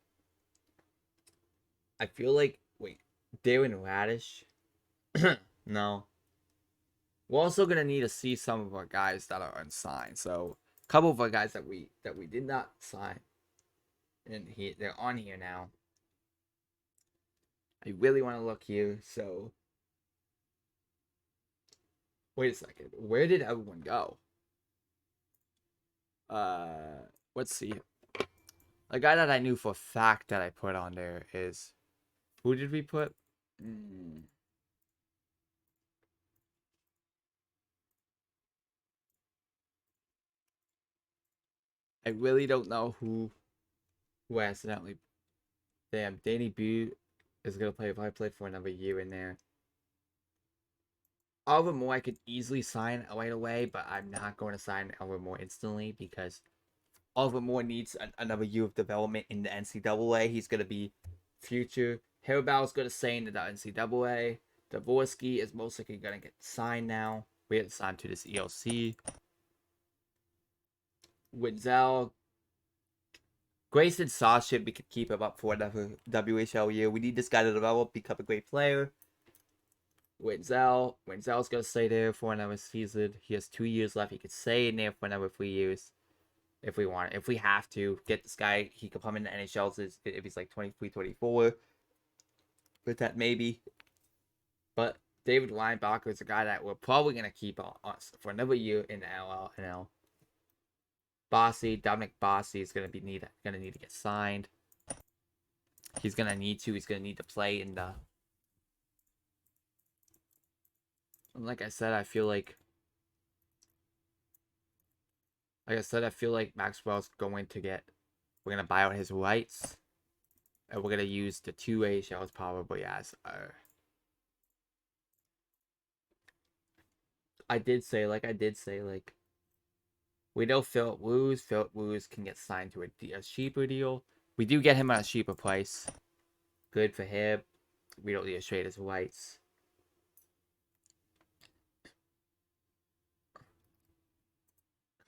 Speaker 1: I feel like Darren Radish. No. We're also gonna need to see some of our guys that are unsigned. So a couple of our guys that we did not sign, and they're on here now. I really want to look here. So wait a second. Where did everyone go? Let's see. A guy that I knew for a fact that I put on there is, who did we put? I really don't know who accidentally. Damn, Danny B is gonna probably play for another year in there. Oliver Moore I could easily sign right away, but I'm not going to sign Oliver Moore instantly because Oliver Moore needs another year of development in the NCAA. He's gonna be future. Harabal's gonna stay in the NCAA. Dvorsky is most likely gonna get signed now. We have to sign to this ELC. Witzel, Grayson Sawship, we could keep him up for another WHL year. We need this guy to develop, become a great player. Witzel's gonna stay there for another season. He has 2 years left. He could stay in there for another 3 years. If we want, if we have to get this guy, he could come in the NHL if he's like 23, 24. But that maybe. But David Weinbacher is a guy that we're probably gonna keep on for another year in the LNL. Dominic Bossy is gonna need to get signed. He's gonna need to play in the. Like I said, I feel like Maxwell's going to get. We're gonna buy out his rights, and we're gonna use the 2 AHLs probably as our. I did say, we know Philip Woos. Philip Woos can get signed to a cheaper deal. We do get him at a cheaper price. Good for him. We don't need to trade his rights.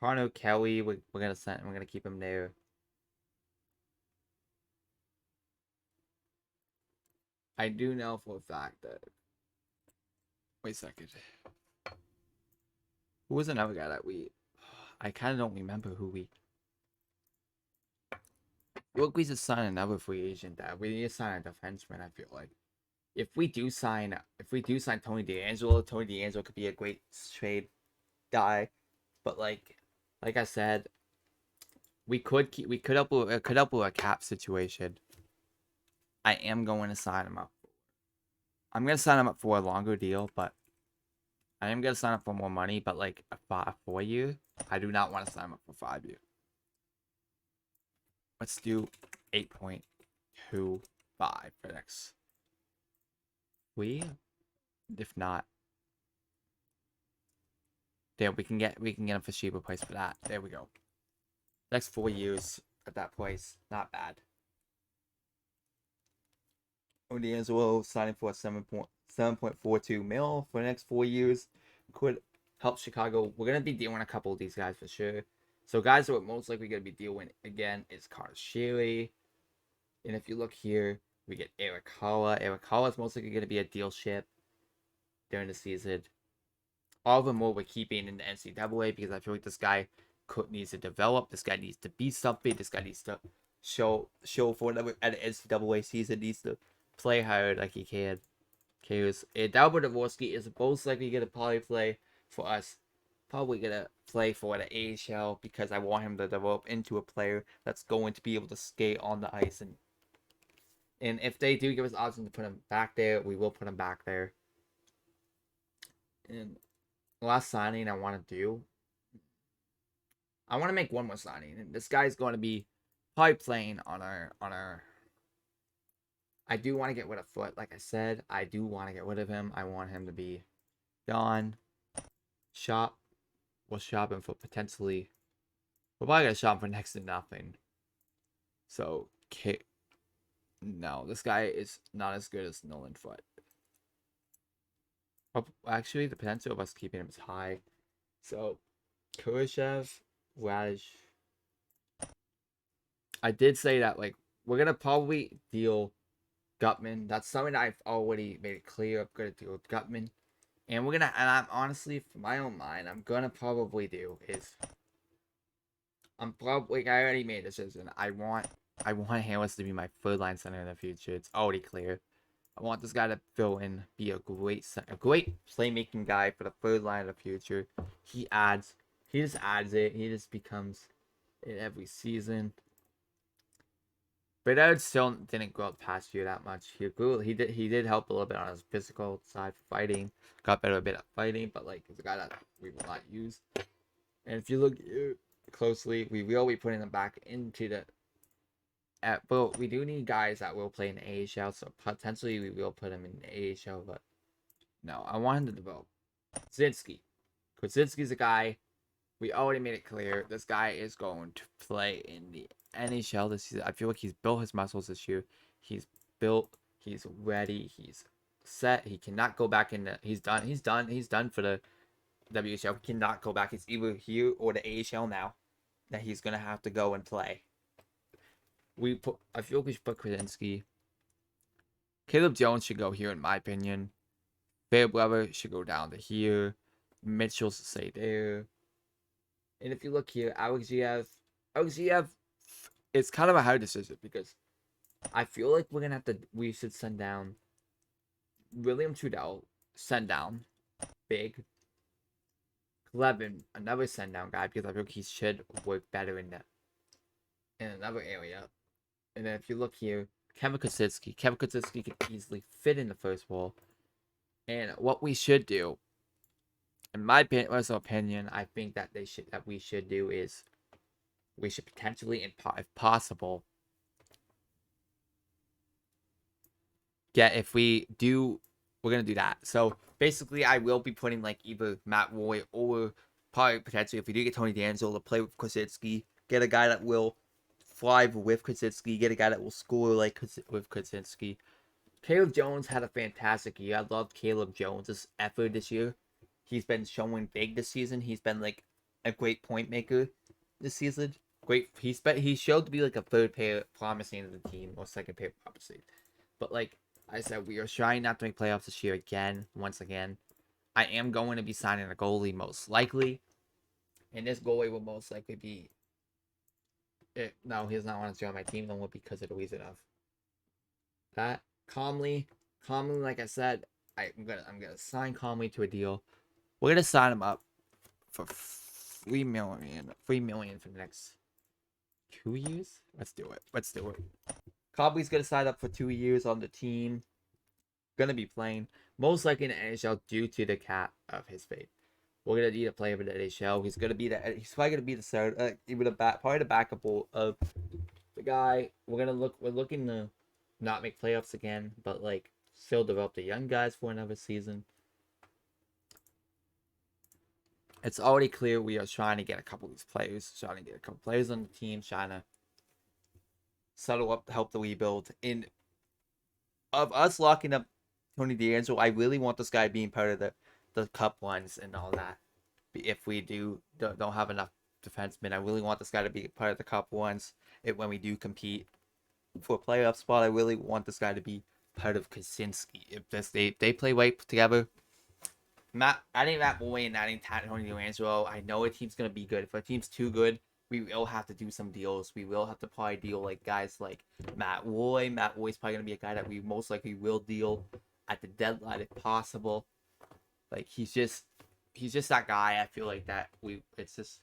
Speaker 1: Carno Kelly, we're gonna keep him there. I do know for a fact that. Wait a second. Who was another guy that we? I kind of don't remember who we. Look, we just sign another free agent. That we need to sign a defenseman. I feel like if we do sign Tony DeAngelo could be a great trade guy. But like I said, we could help with a cap situation. I am going to sign him up. I'm gonna sign him up for a longer deal, but I am gonna sign up for more money. But like a 4 year, I do not want to sign him up for 5 years. Let's do 8.25 for next. If not, there we can get him for cheaper price for that. There we go. Next 4 years at that price, not bad. D'Angelo signing for 7 $7.42 mil for the next 4 years. Could help Chicago. We're gonna be dealing a couple of these guys for sure. So guys that we're most likely gonna be dealing again is Carter Sherry. And if you look here, we get Eric Holla. Eric Holla is most likely gonna be a deal ship during the season. All of them we're keeping in the NCAA because I feel like this guy needs to develop. This guy needs to be something. This guy needs to show for another at the NCAA season. Needs to play hard like he can. Because Dalbert Dvorsky is most likely gonna probably play for us. Probably gonna play for the AHL because I want him to develop into a player that's going to be able to skate on the ice. And if they do give us the option to put him back there, we will put him back there. And the last signing I want to do, I want to make one more signing. And this guy's going to be probably playing on our. I do want to get rid of Foot, like I said. I do want to get rid of him. I want him to be gone. We'll shop him for potentially. We're probably gonna shop him for next to nothing. So, no, this guy is not as good as Nolan Foot. Actually, the potential of us keeping him is high. So, Kurashev, Radish. I did say that, like, we're going to probably deal Gutman. That's something that I've already made it clear. I'm going to deal with Gutman. And we're going to, and I'm honestly, for my own mind, I'm going to probably do is, I already made a decision. I want Harris to be my third line center in the future. It's already clear. I want this guy to fill in, be a great playmaking guy for the third line of the future. He just adds it. He just becomes it every season. Bedard still didn't grow up past year that much. He did help a little bit on his physical side for fighting. Got better a bit at fighting, but like he's a guy that we will not use. And if you look closely, we will be putting him back into the. But we do need guys that will play in the AHL, so potentially we will put him in the AHL. But no, I want him to develop. Krasinski. Krasinski's a guy. We already made it clear. This guy is going to play in the NHL this season. I feel like he's built his muscles this year. He's built. He's ready. He's set. He cannot go back in. He's done. He's done for the WHL. He cannot go back. It's either here or the AHL now that he's gonna have to go and play. I feel like we should put Krasinski. Caleb Jones should go here, in my opinion. Fairbrother should go down to here. Mitchell should stay there. And if you look here, Alex Giev, it's kind of a hard decision because I feel like we should send down William Trudell, send down big. Clevin, another send down guy because I feel like he should work better in another area. And then if you look here, Kevin Kosinski can easily fit in the first wall. And what we should do, in my personal opinion, I think that we should do is we should potentially, if possible, we're gonna do that. So basically, I will be putting like either Matt Roy or probably potentially if we do get Tony D'Angelo to play with Kosinski, get a guy that will thrive with Kosinski, get a guy that will score like with Kosinski. Caleb Jones had a fantastic year. I loved Caleb Jones' effort this year. He's been showing big this season. He's been like a great point maker this season. Great. He showed to be like a third pair promising to the team or second pair promising. But like I said, we are trying not to make playoffs this year once again. I am going to be signing a goalie most likely. And this goalie will most likely be no, he does not want to join my team no more because of Louisiana. That Calmly, like I said, I'm gonna sign Calmly to a deal. We're gonna sign him up for $3 million for the next 2 years. Let's do it. Calmly's gonna sign up for 2 years on the team. Gonna be playing most likely in the NHL due to the cap of his fate. We're gonna need a player for the NHL. He's probably gonna be the third, probably the backup of the guy. We're looking to not make playoffs again, but like still develop the young guys for another season. It's already clear we are trying to get a couple of these players, on the team, trying to settle up to help the rebuild. Of us locking up Tony DeAngelo. I really want this guy being part of the cup ones and all that. If we don't have enough defensemen, I really want this guy to be part of the cup ones. When we do compete for a playoff spot, I really want this guy to be part of Kaczynski. If they play right together, adding Matt Boy and adding Tony DeAngelo, I know a team's gonna be good. If a team's too good, we will have to do some deals. We will have to probably deal like guys like Matt Roy. Matt Roy's probably gonna be a guy that we most likely will deal at the deadline if possible. Like he's just that guy. I feel like it's just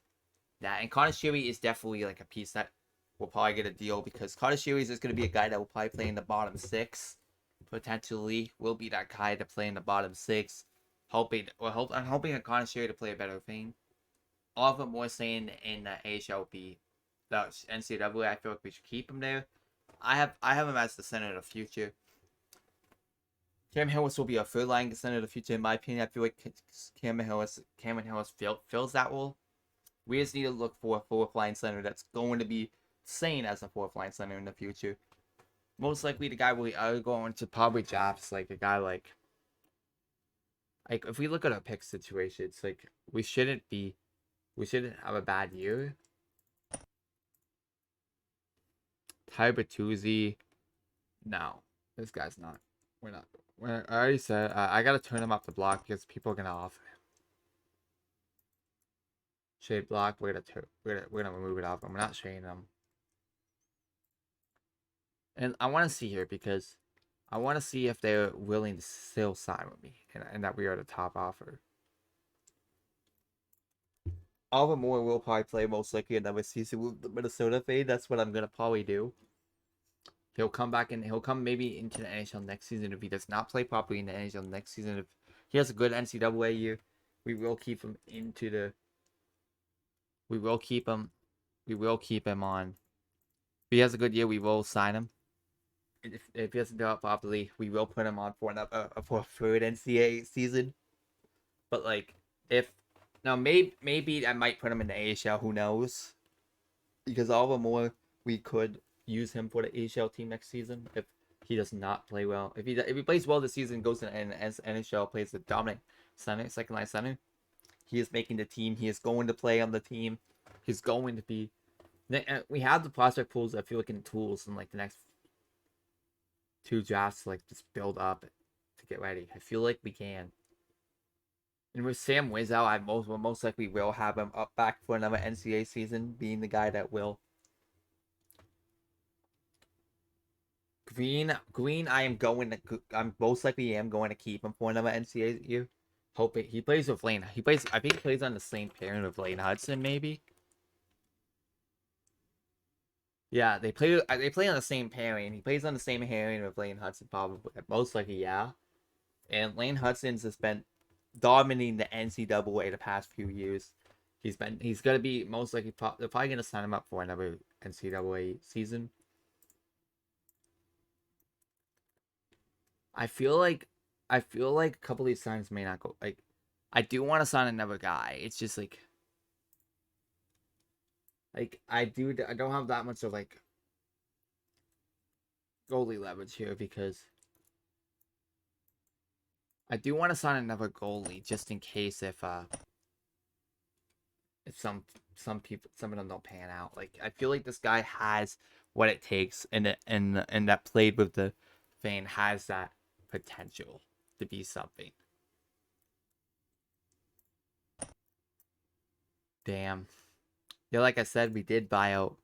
Speaker 1: that. And Connor Sheary is definitely like a piece that will probably get a deal because Connor Sheary is just gonna be a guy that will probably play in the bottom six. Potentially will be that guy to play in the bottom six. I'm hoping that Connor Sheary to play a better thing. All of them more saying in the AHLP, the NCAA. I feel like we should keep him there. I have him as the center of the future. Cameron Hillis will be a third line center of the future in my opinion. I feel like Cameron Hillis fills that role. We just need to look for a fourth line center that's going to be sane as a fourth line center in the future. Most likely the guy we are going to probably draft like a guy like if we look at our pick situation, it's like we shouldn't have a bad year. Ty Bertuzzi, no, this guy's not. We're not. I already said I gotta turn him up the block because people are gonna off. Shade block. We're gonna remove it off him. We're not shading him. And I want to see here because I want to see if they're willing to still sign with me and that we are the top offer. Alvin Moore will probably play most likely another season with the Minnesota fade. That's what I'm gonna probably do. He'll come back and he'll come maybe into the NHL next season if he does not play properly in the NHL next season. If he has a good NCAA year, we will keep him into the. We will keep him. We will keep him on. If he has a good year, we will sign him. If he doesn't do it properly, we will put him on for a third NCAA season. But like, maybe I might put him in the AHL. Who knows? Because all the more we could use him for the AHL team next season if he does not play well. If he plays well this season, goes to NHL, plays the dominant center, second line center, he is making the team. He is going to play on the team. He's going to be. We have the prospect pools. I feel like in tools in like the next 2 drafts to like just build up to get ready. I feel like we can. And with Sam Wizow, most likely will have him up back for another NCAA season, being the guy that will. Green, I'm most likely going to keep him for another NCAA year. Hope he plays with Lane. I think he plays on the same pairing with Lane Hudson, maybe. Yeah, they play on the same pairing. He plays on the same pairing with Lane Hudson, probably. Most likely, yeah. And Lane Hudson's has been dominating the NCAA the past few years. He's gonna be most likely they're probably gonna sign him up for another NCAA season. I feel like a couple of these signs may not go. Like, I do want to sign another guy. It's just like I don't have that much of like goalie leverage here because I do want to sign another goalie just in case if some of them don't pan out. Like, I feel like this guy has what it takes and that played with the fan has that potential to be something. Damn. Yeah, like I said, we did buy out.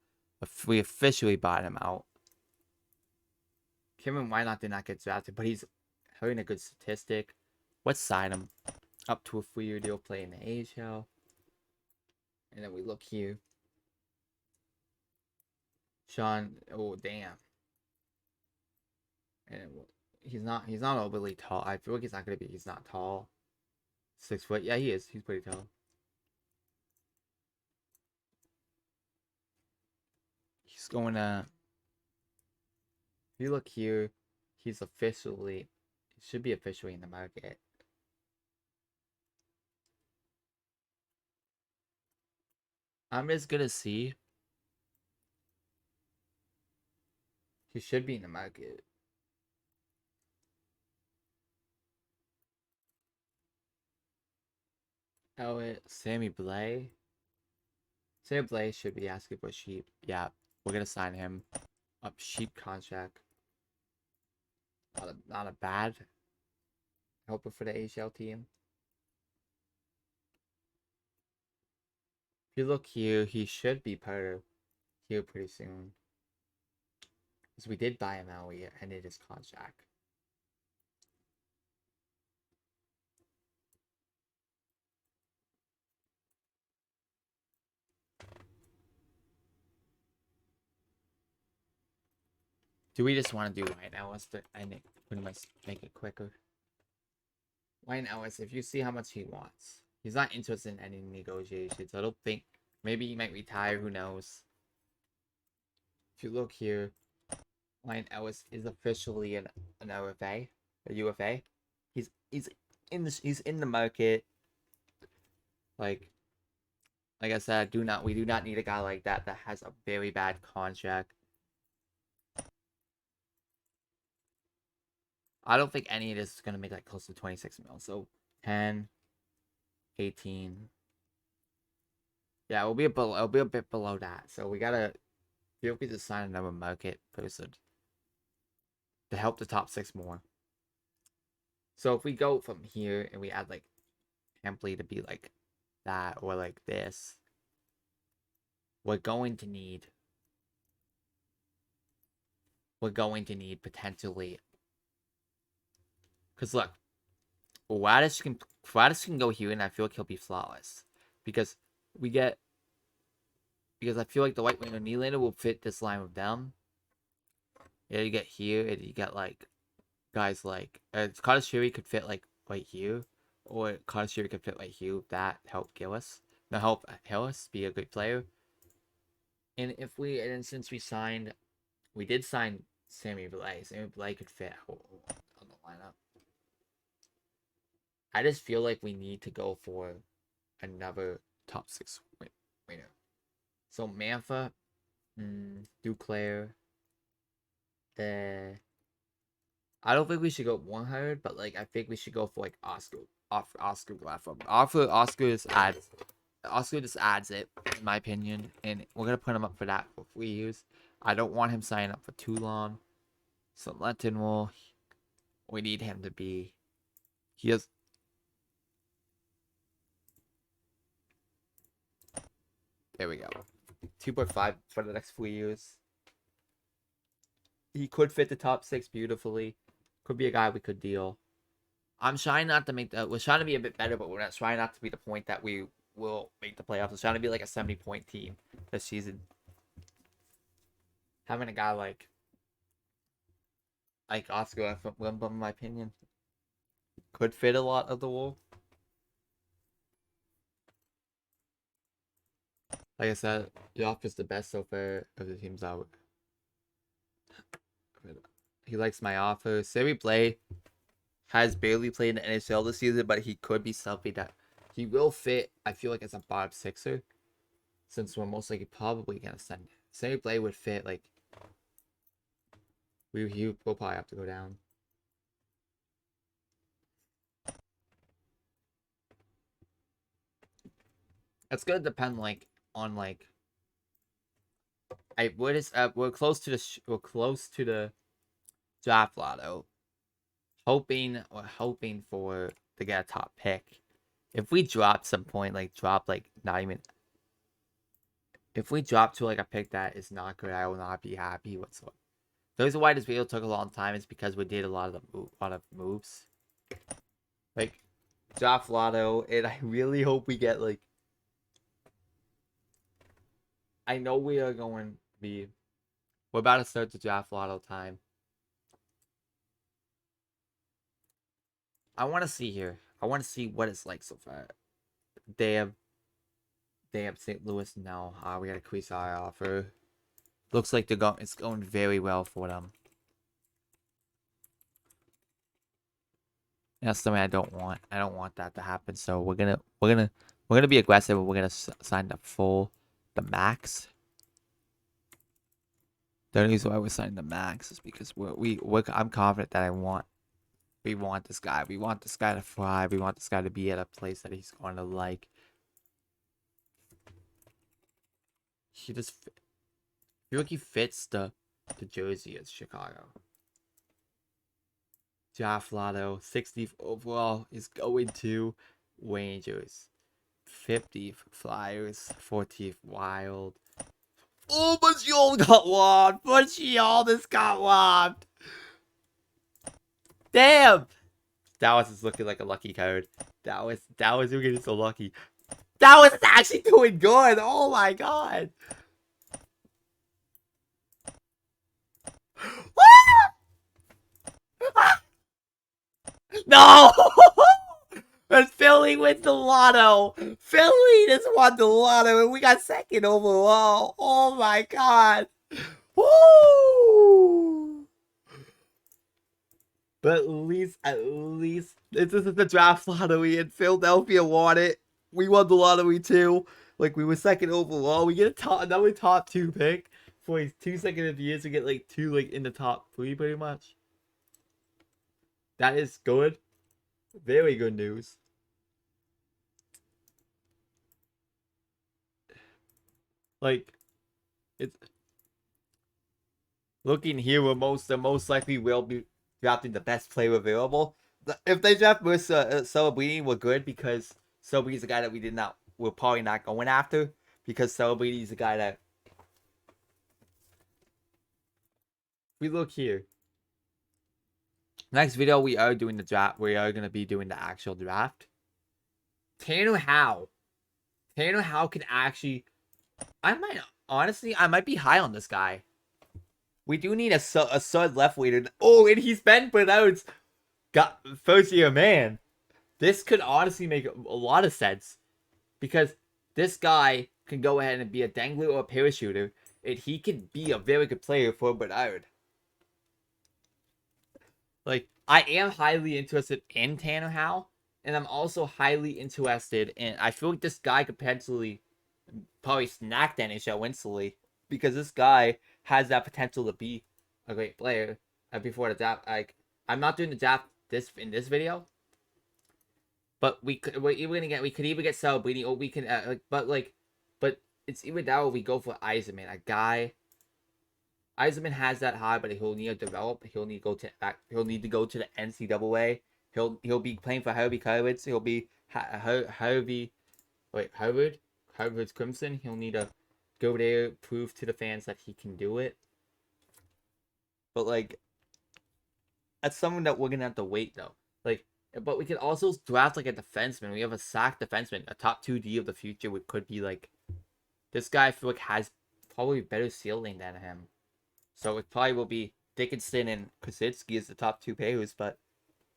Speaker 1: We officially bought him out. Cameron Wynot did not get drafted, but he's having a good statistic. Let's sign him up to a 3-year deal, play in the AHL. And then we look here. Sean, oh damn. And he's not overly tall. I feel like he's not tall. 6 foot. Yeah, he is. He's pretty tall. He's going to. If you look here, he should be officially in the market. I'm just gonna see. He should be in the market. Oh, Sammy Blay. Sammy Blay should be asking for Sheep. Yeah, we're gonna sign him. Up Sheep contract. Not a bad helper for the AHL team. If you look here, he should be part of here pretty soon. Because we did buy him out, we ended his contract. Do we just want to do Ryan Ellis? But I think we must make it quicker. Ryan Ellis, if you see how much he wants, he's not interested in any negotiations. I don't think. Maybe he might retire. Who knows? If you look here, Ryan Ellis is officially an OFA, a UFA. He's in the market. Like I said, we do not need a guy like that has a very bad contract. I don't think any of this is gonna make like close to 26 mil. So 10, 18. Yeah, it'll be a bit below that. So we gotta feel free to sign another market person to help the top 6 more. So if we go from here and we add like Hempley to be like that or like this, we're going to need potentially, because look, Radish can go here and I feel like he'll be flawless because I feel like the White Winger Nylander will fit this line with them. Yeah, you get here and you get like guys like Kadashiri could fit like right here, or Kadashiri could fit right here. That help Gillis. No, help Hillis be a good player. And since we did sign Sammy Blais. Sammy Blais could fit on the lineup. I just feel like we need to go for another top 6 winner. So Mantha, Duclair. I don't think we should go 100, but like I think we should go for like Oscar. Oscar Glafford. Oscar just adds it, in my opinion, and we're gonna put him up for that for 3 years. I don't want him signing up for too long. So Lenton we need him to be. He has. There we go. 2.5 for the next 4 years. He could fit the top 6 beautifully. Could be a guy we could deal. I'm trying not to we're trying to be a bit better, but we're not trying not to be the point that we will make the playoffs. We're trying to be like a 70-point team this season. Having a guy like Oscar Wimble, in my opinion, could fit a lot of the wall. Like I said, Yoff the best so far of the teams out. He likes my offer. Sammy Blay has barely played in the NHL this season, but he could be something that he will fit. I feel like as a bottom 6er, since we're most likely probably gonna send Sammy Blay would fit like. We'll probably have to go down. It's gonna depend on we're close to the draft lotto. We're hoping to get a top pick. If we drop some point, if we drop to like a pick that is not good, I will not be happy whatsoever. The reason why this video took a long time is because we did a lot of moves, like draft lotto, and I really hope we get like. I know we are going to be. We're about to start the draft lotto time. I want to see here. I want to see what it's like so far. They have St. Louis now. We got a crease eye offer. Looks like it's going very well for them. That's something I don't want. I don't want that to happen. So we're gonna be aggressive. We're gonna sign the max. The only reason why we're signing the max is because I'm confident that I want We want this guy. We want this guy to thrive. We want this guy to be at a place that he's going to like. He just, I feel like he fits the jersey of Chicago. Draft Lotto, 60th overall is going to Rangers. 50th Flyers, 14th Wild. Oh, Montreal got robbed. Montreal just got robbed. Damn. Dallas is looking like a lucky card. Dallas looking so lucky. Dallas is actually doing good. Oh my god. No! And Philly wins the lotto. Philly just won the lotto, and we got second overall. Oh my god. Woo! But at least, this is the draft lottery, and Philadelphia won it. We won the lottery too. Like, we were second overall. We get another top 2 pick for his 2 second years. We get like 2 like in the top 3 pretty much. That is good. Very good news. Like, it's looking here, the most likely will be drafting the best player available. If they draft Celebrity, we're good, because Celebrity's a guy that we're probably not going after, because Celebrity's a guy that, we look here. Next video, we are doing the draft. We are going to be doing the actual draft. Tanner Howe can actually, I might be high on this guy. We do need a stud left winger. Oh, and he's Ben Bernard's first year man. This could honestly make a lot of sense, because this guy can go ahead and be a dangler or a parachuter, and he can be a very good player for Bernard. Like, I am highly interested in Tanner Howe, and I'm also highly interested in, I feel like this guy could potentially probably snack the NHL instantly, because this guy has that potential to be a great player. Before the draft, like, I'm not doing the draft in this video, but we could either get Celebrini, or we can but it's either that or we go for Yzerman, a guy. Yzerman has that high, but he'll need to develop. He'll need to go to the NCAA. He'll be playing for Harvey Kravitz. He'll be Harvard's Crimson. He'll need to go there, prove to the fans that he can do it. But like, that's something that we're gonna have to wait though. Like, but we can also draft like a defenseman. We have a sack defenseman, a top 2D of the future. Which could be like, this guy, I feel like, has probably better ceiling than him. So it probably will be Dickinson and Kosinski as the top 2 players. But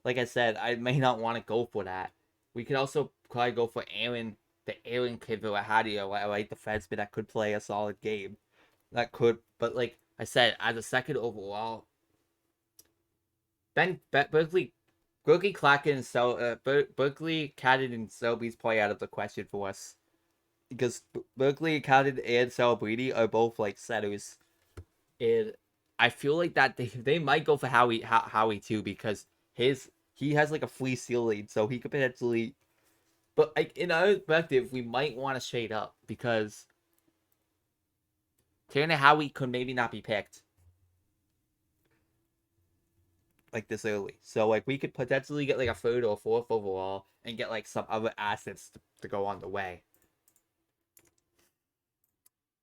Speaker 1: like I said, I may not want to go for that. We could also probably go for Aaron kid, a right defenseman that could play a solid game. That could, but like I said, as a second overall, Berkeley Clacken and Berkeley Cadden and Selby's probably out of the question for us, because Berkeley Cadden and Celebrity are both like centers, and I feel like that they might go for Howie too, because he has like a free ceiling, so he could potentially. But like, in our perspective, we might want to shade up, because Tanner Howie could maybe not be picked like this early. So like, we could potentially get like a 3rd or 4th overall and get like some other assets to go on the way.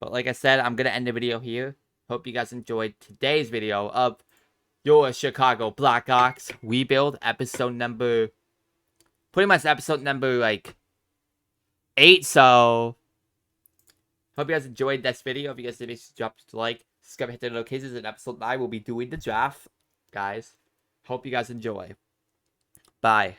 Speaker 1: But like I said, I'm going to end the video here. Hope you guys enjoyed today's video of your Chicago Blackhawks Rebuild, episode number like 8. So hope you guys enjoyed this video. If you guys did, make sure to drop a like, subscribe, hit the notifications. In episode 9, we'll be doing the draft, guys. Hope you guys enjoy. Bye.